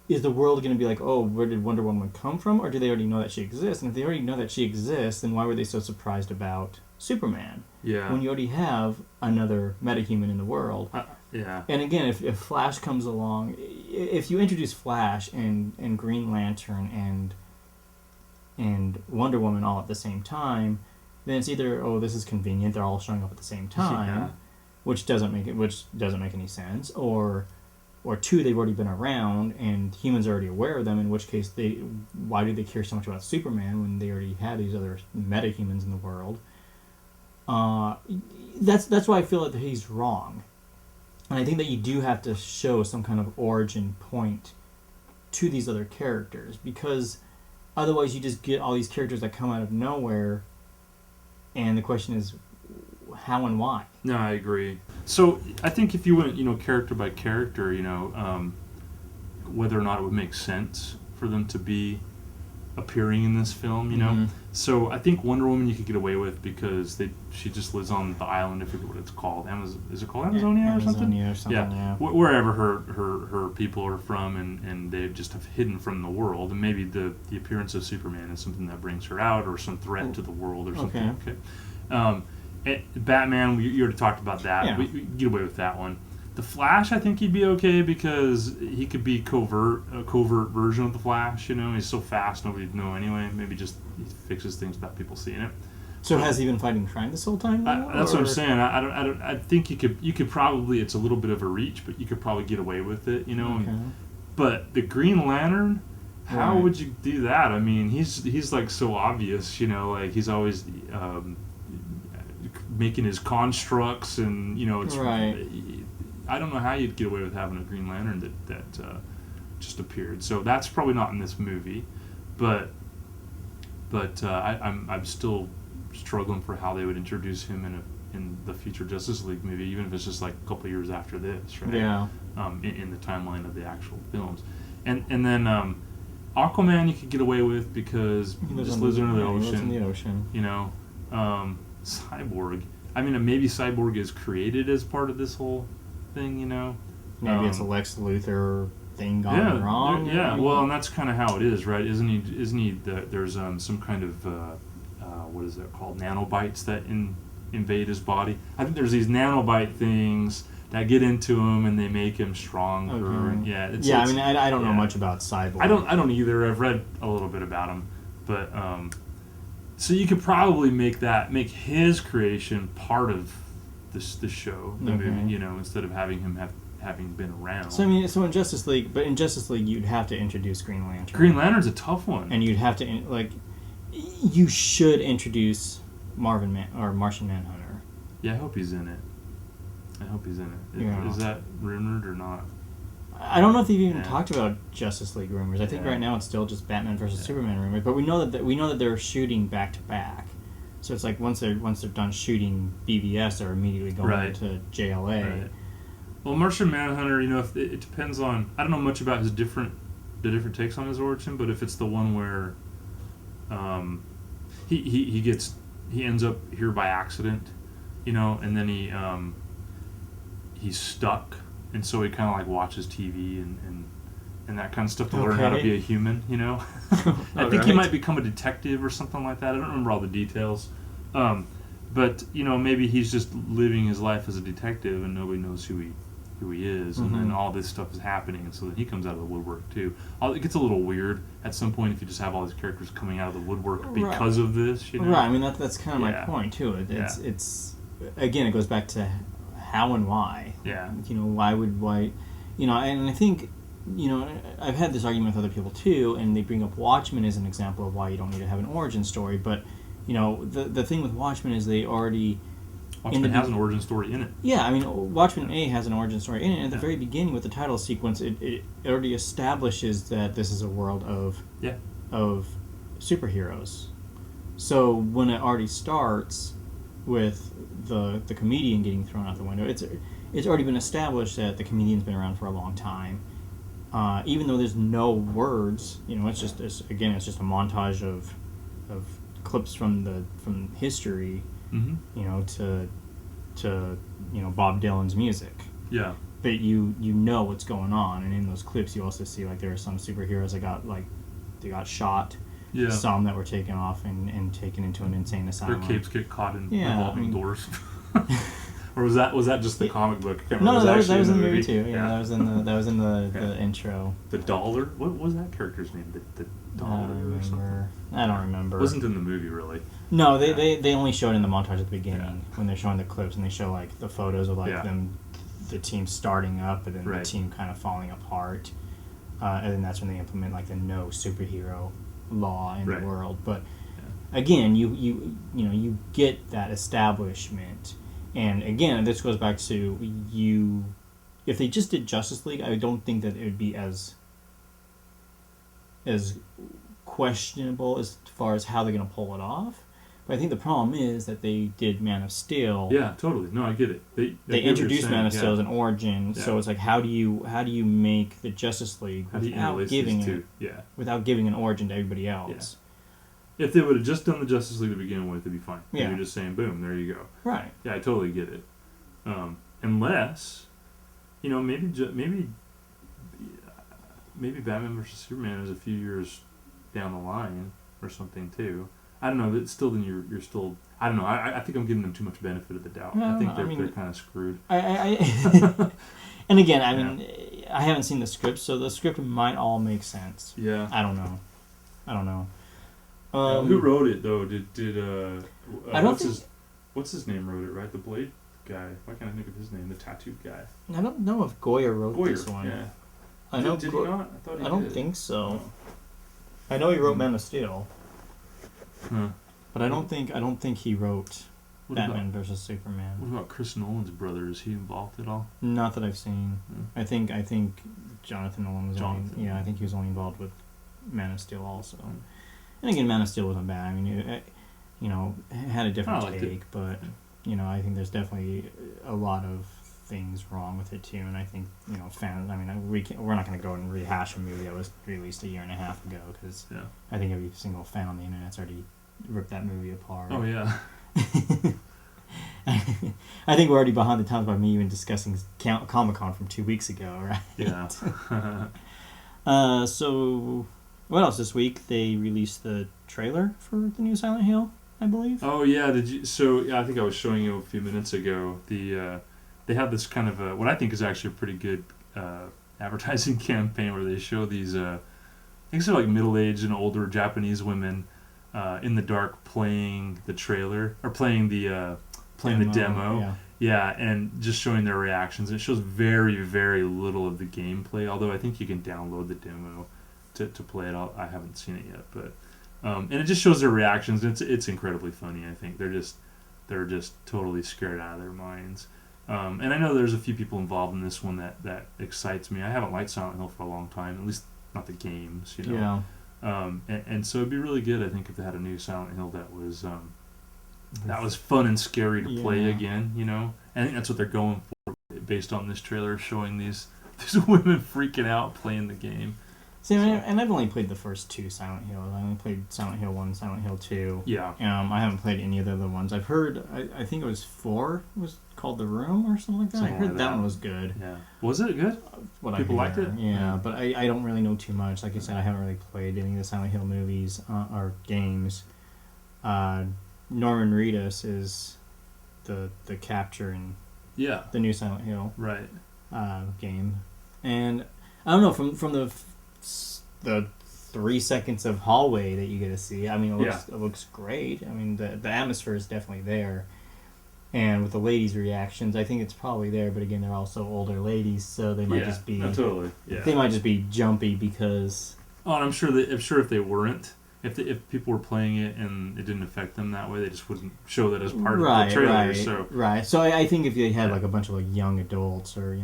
A: is the world going to be like, oh, where did Wonder Woman come from? Or do they already know that she exists? And if they already know that she exists, then why were they so surprised about Superman?
B: Yeah.
A: When you already have another metahuman in the world.
B: Yeah.
A: And again, if Flash comes along, if you introduce Flash and Green Lantern and Wonder Woman all at the same time, then it's either, oh, this is convenient, they're all showing up at the same time, which doesn't make any sense, or two, they've already been around and humans are already aware of them, in which case why do they care so much about Superman when they already have these other metahumans in the world? That's why I feel that he's wrong. And I think that you do have to show some kind of origin point to these other characters, because otherwise you just get all these characters that come out of nowhere, and the question is how and why.
B: No, I agree. So I think if you went, character by character, whether or not it would make sense for them to be appearing in this film, you know. So I think Wonder Woman you could get away with because she just lives on the island. I forget what it's called. Is it called Amazonia or something?
A: Yeah.
B: Wherever her people are from, and they just have hidden from the world. And maybe the appearance of Superman is something that brings her out, or some threat to the world, or something. Okay. Batman, you already talked about that.
A: Yeah.
B: We get away with that one. The Flash, I think he'd be okay because he could be a covert version of the Flash. You know, he's so fast nobody'd know anyway. Maybe just he fixes things without people seeing it.
A: So has he been fighting crime this whole time?
B: That's what I'm saying. I think you could probably. It's a little bit of a reach, but you could probably get away with it. You know.
A: Okay.
B: But the Green Lantern, how
A: Right.
B: would you do that? I mean, he's like so obvious. You know, like he's always. Making his constructs, and you know, it's
A: right.
B: I don't know how you'd get away with having a Green Lantern that just appeared. So that's probably not in this movie, but I'm still struggling for how they would introduce him in the future Justice League movie, even if it's just like a couple of years after this, right?
A: Yeah.
B: In the timeline of the actual films, and then Aquaman you could get away with because he just lives under the ocean.
A: He lives in the ocean.
B: You know. Cyborg. I mean, maybe Cyborg is created as part of this whole thing, you know?
A: Maybe it's a Lex Luthor thing gone wrong.
B: Yeah, well, and that's kind of how it is, right? Isn't he there's some kind of, what is that called? Nanobites that invade his body. I think there's these nanobite things that get into him and they make him stronger.
A: Okay.
B: Yeah,
A: I mean, I don't know much about Cyborg.
B: I don't either. I've read a little bit about him, but so you could probably make his creation part of the show, the movie, you know, instead of having him having been around.
A: So I mean, in Justice League, you'd have to introduce Green Lantern.
B: Green Lantern's a tough one,
A: and you'd have to you should introduce Martian Manhunter.
B: Yeah, I hope he's in it. Is that rumored or not?
A: I don't know if they've even talked about Justice League rumors. I think right now it's still just Batman versus Superman rumors. But we know that they're shooting back to back. So it's like once they're done shooting BVS, they're immediately going to JLA.
B: Right. Well, Martian Manhunter, you know, if it depends on. I don't know much about the different takes on his origin, but if it's the one where, he ends up here by accident, you know, and then he's stuck. And so he kind of like watches TV and that kind of stuff to learn how to be a human, you know. I think he might become a detective or something like that. I don't remember all the details. But, you know, maybe he's just living his life as a detective and nobody knows who he is. And then all this stuff is happening. And so then he comes out of the woodwork, too. It gets a little weird at some point if you just have all these characters coming out of the woodwork because of this, you know.
A: Right. I mean, that's kind of my point, too. It's again, it goes back to how and why.
B: Yeah.
A: You know, why, you know, and I think, you know, I've had this argument with other people too, and they bring up Watchmen as an example of why you don't need to have an origin story, but, you know, the thing with Watchmen is they already...
B: Watchmen has an origin story in it.
A: Yeah, I mean, Watchmen A has an origin story in it, and at the very beginning with the title sequence, it already establishes that this is a world of superheroes. So when it already starts with the comedian getting thrown out the window, it's already been established that the comedian's been around for a long time. Even though there's no words, you know, it's just a montage of clips from history, you know, to you know, Bob Dylan's music.
B: Yeah.
A: But you know what's going on, and in those clips you also see like there are some superheroes that got shot.
B: Yeah.
A: Some that were taken off and taken into an insane asylum.
B: Their capes get caught in revolving doors. Or was that just the comic book?
A: No, that was in the movie too. Yeah, that was in the intro.
B: The Dollar? What was that character's name? The Dollar or something?
A: I don't remember.
B: It wasn't in the movie really.
A: No, they only showed it in the montage at the beginning when they're showing the clips, and they show like the photos of like them, the team starting up and then the team kind of falling apart, and then that's when they implement like the no superhero law in the world. But again, you know, you get that establishment, and again, this goes back to you. If they just did Justice League, I don't think that it would be as questionable as far as how they're going to pull it off. But I think the problem is that they did Man of Steel.
B: Yeah, totally. No, I get it.
A: They introduced Man of Steel as an origin,
B: Yeah.
A: so it's like how do you make the Justice League without giving an origin to everybody else?
B: Yeah. If they would have just done the Justice League to begin with, it'd be fine.
A: Yeah.
B: You're just saying, boom, there you go.
A: Right.
B: Yeah, I totally get it. Unless, maybe Batman versus Superman is a few years down the line or something too. I don't know. That still, then you're still. I don't know. I think I'm giving them too much benefit of the doubt.
A: No,
B: I think
A: I mean,
B: they're kind of screwed.
A: And again, I mean, I haven't seen the script, so the script might all make sense.
B: Yeah.
A: I don't know.
B: Who wrote it though?
A: I don't think.
B: What's his name wrote it? Right, the Blade guy. Why can't I think of his name? The tattooed guy.
A: I don't know if Goyer wrote this one.
B: Yeah.
A: I know.
B: Did he not? I thought he did.
A: I don't think so.
B: Oh.
A: I know he wrote Man of Steel,
B: Huh.
A: but I don't think he wrote
B: What
A: Batman
B: about,
A: versus Superman.
B: what about Chris Nolan's brother? Is he involved at all?
A: Not that I've seen.
B: Hmm.
A: I think Jonathan Nolan was
B: Jonathan.
A: I think he was only involved with Man of Steel also.
B: Hmm.
A: And again, Man of Steel wasn't bad. I mean, it had a different
B: I liked
A: take, but I think there's definitely a lot of things wrong with it too. And I think fans. I mean, we're not going to go and rehash a movie that was released a year and a half ago because I think every single fan on the internet's already ripped that movie apart.
B: Oh yeah.
A: I think we're already behind the times by me even discussing Comic-Con from 2 weeks ago, right?
B: Yeah.
A: So, what else this week? They released the trailer for the new Silent Hill, I believe.
B: Oh yeah. Did you? So yeah, I think I was showing you a few minutes ago. They have this kind of what I think is actually a pretty good advertising campaign where they show these I think so like middle-aged and older Japanese women in the dark playing the trailer or playing the demo. Yeah, and just showing their reactions. It shows very, very little of the gameplay, although I think you can download the demo to play it. I haven't seen it yet, but and it just shows their reactions. It's incredibly funny. I think they're just totally scared out of their minds. And I know there's a few people involved in this one that excites me. I haven't liked Silent Hill for a long time, at least not the games,
A: Yeah.
B: And so it'd be really good, I think, if they had a new Silent Hill that was fun and scary to play again. I think that's what they're going for, based on this trailer showing these women freaking out playing the game.
A: See, and I've only played the first two Silent Hills. I only played Silent Hill 1, Silent Hill 2.
B: Yeah.
A: I haven't played any of the other ones. I've heard, I think it was 4 was called The Room or something like that.
B: Something
A: I heard
B: like
A: that
B: that
A: one was good.
B: Yeah. Was it good? People liked it?
A: Yeah, but I don't really know too much. Like I said, I haven't really played any of the Silent Hill movies or games. Norman Reedus is the capture in the new Silent Hill game. And I don't know, from the 3 seconds of hallway that you get to see, I mean, it looks great. I mean, the atmosphere is definitely there. And with the ladies' reactions, I think it's probably there. But again, they're also older ladies, so they might just be they might just be jumpy because.
B: Oh, and I'm sure if they weren't, if people were playing it and it didn't affect them that way, they just wouldn't show that as part of the trailer.
A: So I think if they had like a bunch of like young adults or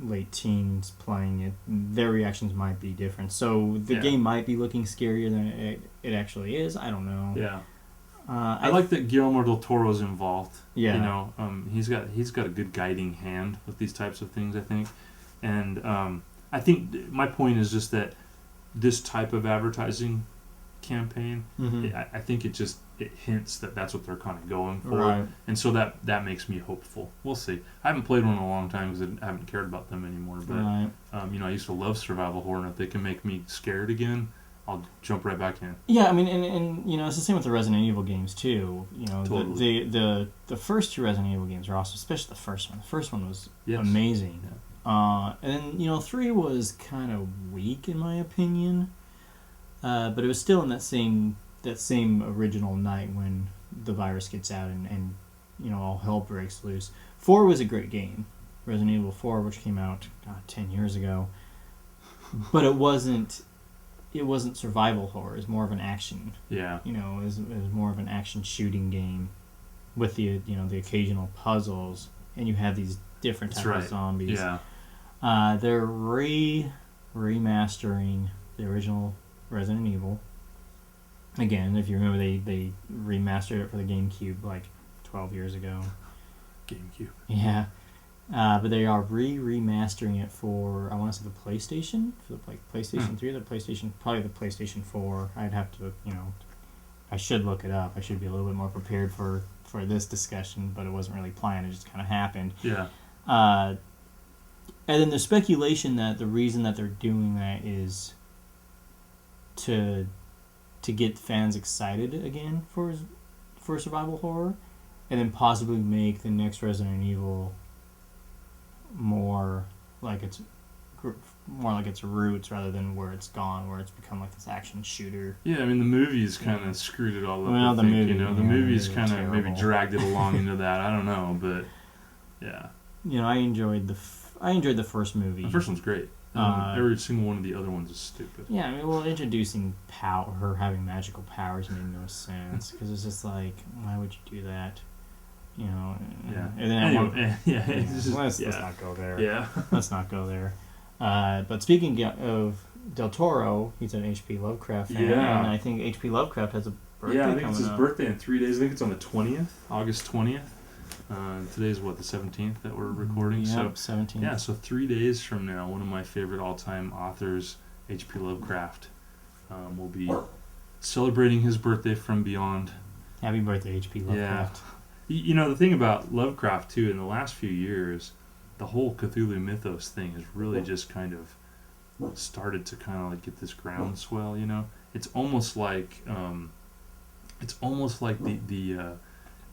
A: late teens playing it, their reactions might be different. So the game might be looking scarier than it actually is. I don't know.
B: Yeah. I like that Guillermo del Toro's involved.
A: Yeah.
B: He's got a good guiding hand with these types of things, I think. And I think my point is just that this type of advertising campaign, I think it hints that that's what they're kind of going for.
A: Right.
B: And so that makes me hopeful. We'll see. I haven't played one in a long time because I haven't cared about them anymore. But, I used to love survival horror, and if they can make me scared again, I'll jump right back in.
A: Yeah, I mean, and it's the same with the Resident Evil games too.
B: Totally.
A: The first two Resident Evil games are awesome, especially the first one. The first one was amazing.
B: Yeah.
A: And then 3 was kind of weak in my opinion, but it was still in that same original night when the virus gets out and all hell breaks loose. 4 was a great game, Resident Evil 4, which came out 10 years ago, but it wasn't survival horror. It was more of an action. Yeah. It was more of an action shooting game with the the occasional puzzles, and you have these different types of zombies.
B: Yeah.
A: They're remastering the original Resident Evil, Again, if you remember, they remastered it for the GameCube like 12 years ago.
B: GameCube.
A: Yeah. But they are remastering it for, I want to say, the PlayStation, for the PlayStation 3 or the PlayStation, probably the PlayStation 4. I'd have to, I should look it up. I should be a little bit more prepared for this discussion, but it wasn't really planned. It just kind of happened.
B: Yeah.
A: And then the speculation that the reason that they're doing that is to get fans excited again for survival horror, and then possibly make the next Resident Evil more like its roots rather than where it's gone, where it's become like this action shooter.
B: Yeah, I mean the movies kind of screwed it all up.
A: Well, the
B: movies kind of
A: terrible.
B: maybe dragged it along into that. I don't know, but yeah.
A: I enjoyed the first movie.
B: The first one's great. Every single one of the other ones is stupid.
A: Yeah, I mean, well, introducing her having magical powers made no sense because it's just like, why would you do that?
B: Yeah.
A: And then
B: Let's
A: not go there.
B: Yeah.
A: Let's not go there. But speaking of Del Toro, he's an H.P. Lovecraft fan,
B: Yeah.
A: and I think H.P. Lovecraft has a birthday
B: Yeah, I think it's his
A: up.
B: birthday in 3 days. I think it's on the 20th, August 20th. Today's the 17th that we're recording.
A: Yeah,
B: So
A: 17th.
B: yeah, so 3 days from now, one of my favorite all-time authors, H.P. Lovecraft, will be celebrating his birthday from beyond.
A: Happy birthday, H.P. Lovecraft.
B: Yeah. The thing about Lovecraft, too, in the last few years, the whole Cthulhu mythos thing has really just kind of started to kind of like get this groundswell, It's almost like the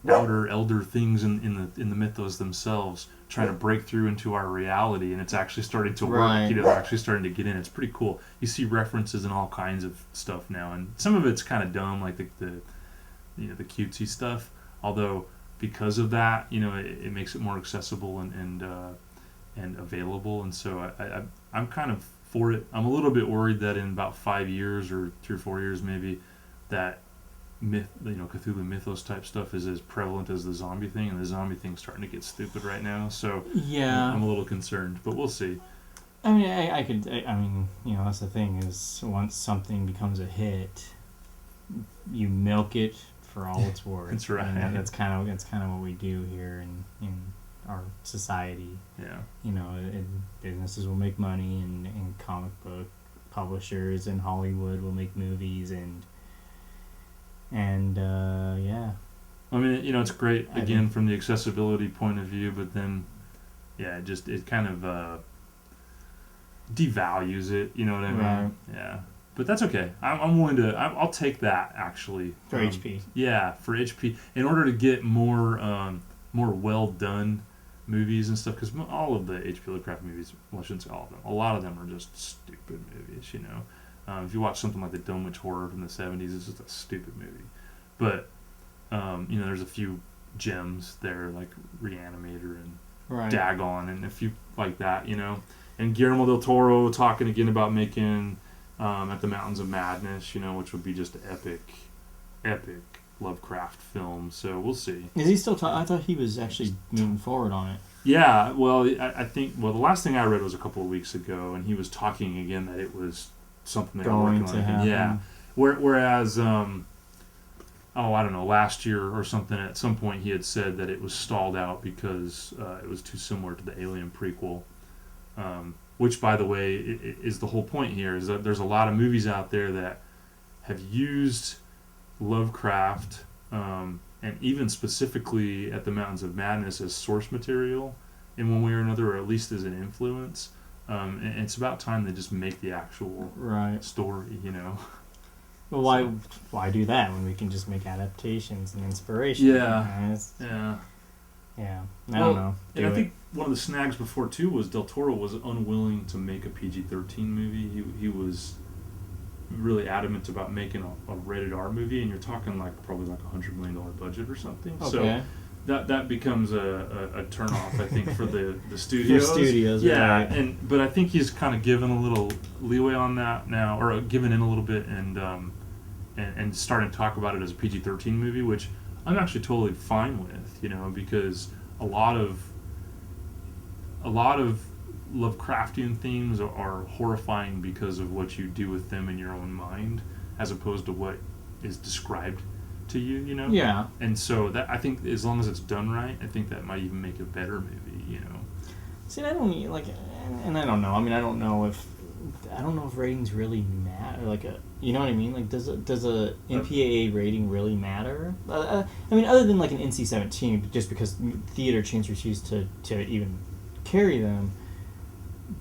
B: outer elder things in the mythos themselves trying to break through into our reality, and it's actually starting to work.
A: Right.
B: They're actually starting to get in. It's pretty cool. You see references in all kinds of stuff now, and some of it's kind of dumb, like the cutesy stuff. Although because of that, it makes it more accessible and available, and so I'm kind of for it. I'm a little bit worried that in about 5 years or 3 or 4 years maybe that Cthulhu mythos type stuff is as prevalent as the zombie thing, and the zombie thing's starting to get stupid right now. So
A: yeah,
B: I'm a little concerned, but we'll see.
A: I mean, that's the thing is once something becomes a hit, you milk it for all it's worth.
B: That's right.
A: And that's kind of what we do here in our society.
B: Yeah.
A: Businesses will make money, and comic book publishers in Hollywood will make movies, and yeah.
B: I mean, it's great again from the accessibility point of view, but then, yeah, it kind of devalues it. You know what I mean?
A: Right.
B: Yeah. But that's okay. I'm willing to. I'll take that actually.
A: For HP.
B: Yeah, for HP, in order to get more well done movies and stuff, because all of the H.P. Lovecraft movies, well, I shouldn't say all of them. A lot of them are just stupid movies. If you watch something like the Dunwich Horror from the 70s, it's just a stupid movie. But there's a few gems there like Reanimator and
A: Right.
B: Dagon and a few like that. And Guillermo del Toro talking again about making. At the Mountains of Madness, which would be just an epic Lovecraft film. So we'll see.
A: Is he still I thought he was actually moving forward on it.
B: Yeah, well, I think the last thing I read was a couple of weeks ago, and he was talking again that it was something they were working on.
A: Happen.
B: Yeah. Whereas, I don't know, last year or something, at some point he had said that it was stalled out because it was too similar to the Alien prequel. Which, by the way, is the whole point here, is that there's a lot of movies out there that have used Lovecraft, and even specifically at the Mountains of Madness as source material in one way or another, or at least as an influence. And it's about time they just make the actual story,
A: Well, why do that when we can just make adaptations and inspiration?
B: Yeah.
A: Yeah. I don't know.
B: And I think one of the snags before, too, was Del Toro was unwilling to make a PG-13 movie. He was really adamant about making a rated R movie, and you're talking probably like $100 million budget or something.
A: Okay.
B: So that becomes a turnoff, I think, for the studios.
A: The studios,
B: yeah.
A: right.
B: But I think he's kind of given a little leeway on that now, or given in a little bit, and starting to talk about it as a PG-13 movie, which I'm actually totally fine with, because a lot of Lovecraftian themes are horrifying because of what you do with them in your own mind, as opposed to what is described to you, you know?
A: Yeah.
B: And so that, I think as long as it's done right, I think that might even make a better movie, you know?
A: See, I don't need, like, and I don't know. I mean, I don't know if ratings really matter. Like, you know what I mean? Like, does a MPAA rating really matter? I mean, other than like an NC-17, just because theater chains refuse to even carry them.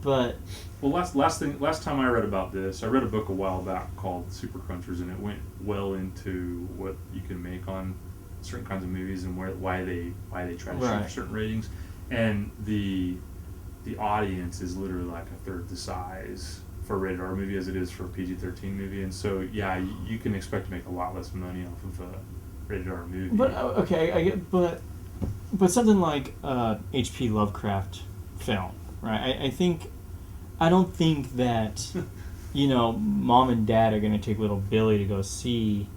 A: But
B: well, last time I read about this, I read a book a while back called Super Crunchers, and it went well into what you can make on certain kinds of movies and why they try to shoot certain ratings, and the audience is literally like a third the size for a rated R movie as it is for a PG-13 movie, and so yeah, you can expect to make a lot less money off of a rated R movie.
A: But okay, I get, but something like H.P. Lovecraft film, right? I don't think that you know, mom and dad are going to take little Billy to go see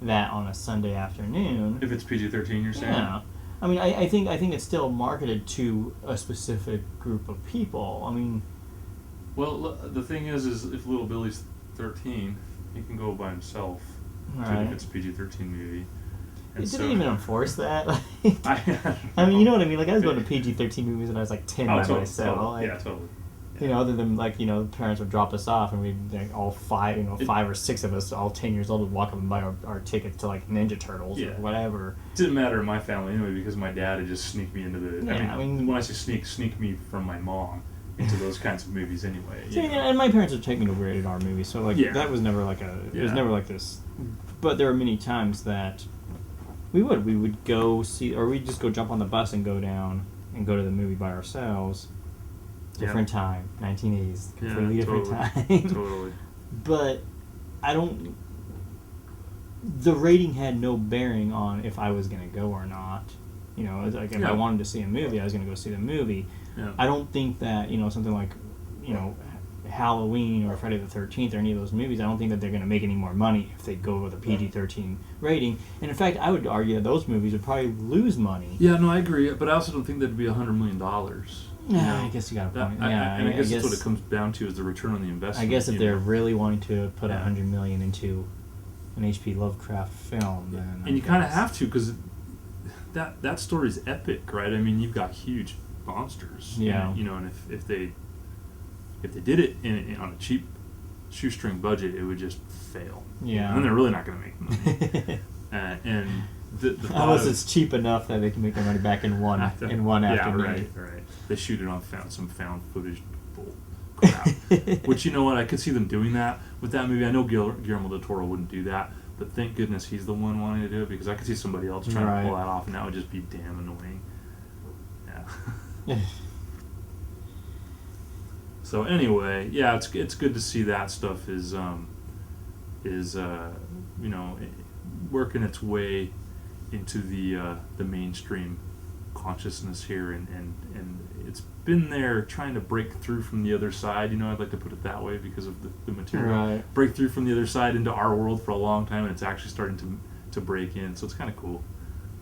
A: that on a Sunday afternoon.
B: If it's PG-13, you're saying?
A: Yeah. I mean, I think it's still marketed to a specific group of people. I mean,
B: well, the thing is if little Billy's 13, he can go by himself.
A: right.
B: If it's a PG-13 movie. And
A: It didn't even enforce that.
B: I
A: mean, you know what I mean? Like, I was going to PG-13 movies when I was like 10 by myself.
B: Totally.
A: Like,
B: Yeah, totally.
A: You know, other than like, you know, parents would drop us off and we'd like, all five or six of us, all 10 years old, would walk up and buy our tickets to like Ninja Turtles or whatever.
B: It didn't matter in my family anyway because my dad had just sneaked me into the.
A: Yeah,
B: I mean, when I say sneak me from my mom into those kinds of movies anyway.
A: So, and my parents would take me to rated R movies, so like that was never like it was never like this. But there were many times that we would go see, or we'd just go jump on the bus and go down and go to the movie by ourselves. Different time, 1980s, completely different time.
B: Totally.
A: But the rating had no bearing on if I was going to go or not. You know, like if I wanted to see a movie, I was going to go see the movie.
B: Yeah.
A: I don't think that, you know, something like, you know, Halloween or Friday the 13th or any of those movies, I don't think that they're going to make any more money if they go with a PG-13 rating. And in fact, I would argue that those movies would probably lose money.
B: Yeah, no, I agree. But I also don't think that'd be $100 million.
A: Yeah, I guess you got a point.
B: I guess that's what it comes down to is the return on the investment.
A: I guess if they're really wanting to put $100 million into an H.P. Lovecraft film, then
B: and you kind of have to because that story's epic, right? I mean, you've got huge monsters.
A: Yeah.
B: And, you know, and if they did it on a cheap shoestring budget, it would just fail.
A: Yeah.
B: And then they're really not going to make money. And
A: unless it's cheap enough that they can make their money back in one afternoon.
B: Right. They shoot it on some found footage bull crap. Which, you know what, I could see them doing that with that movie. I know Guillermo del Toro wouldn't do that, but thank goodness he's the one wanting to do it because I could see somebody else trying to pull that off, and that would just be damn annoying. Yeah. So anyway, yeah, it's good to see that stuff is you know, working its way into the mainstream consciousness here, and it's been there trying to break through from the other side. You know, I'd like to put it that way because of the material.
A: Right.
B: Break through from the other side into our world for a long time, and it's actually starting to break in. So it's kind of cool.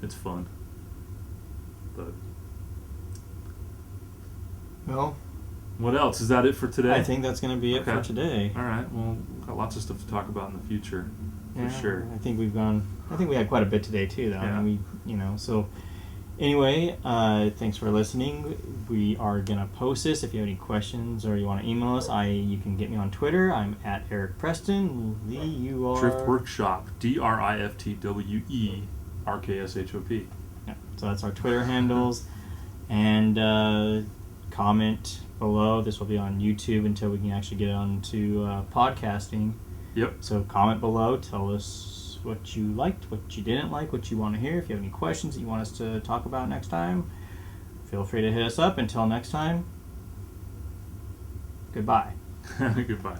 B: It's fun. But
A: well,
B: what else? Is that it for today?
A: I think that's going to be it for today.
B: All right. Well, we've got lots of stuff to talk about in the future. For sure.
A: I think we had quite a bit today too, though.
B: Yeah.
A: I mean, so anyway, thanks for listening. We are gonna post this. If you have any questions or you want to email us, you can get me on Twitter. I'm at Eric Preston. Lee, you are
B: Drift Workshop. DriftWorkshop.
A: Yeah, so that's our Twitter handles. And comment below. This will be on YouTube until we can actually get onto podcasting.
B: Yep.
A: So comment below. Tell us what you liked, what you didn't like, what you want to hear. If you have any questions that you want us to talk about next time, feel free to hit us up. Until next time, goodbye.
B: Goodbye.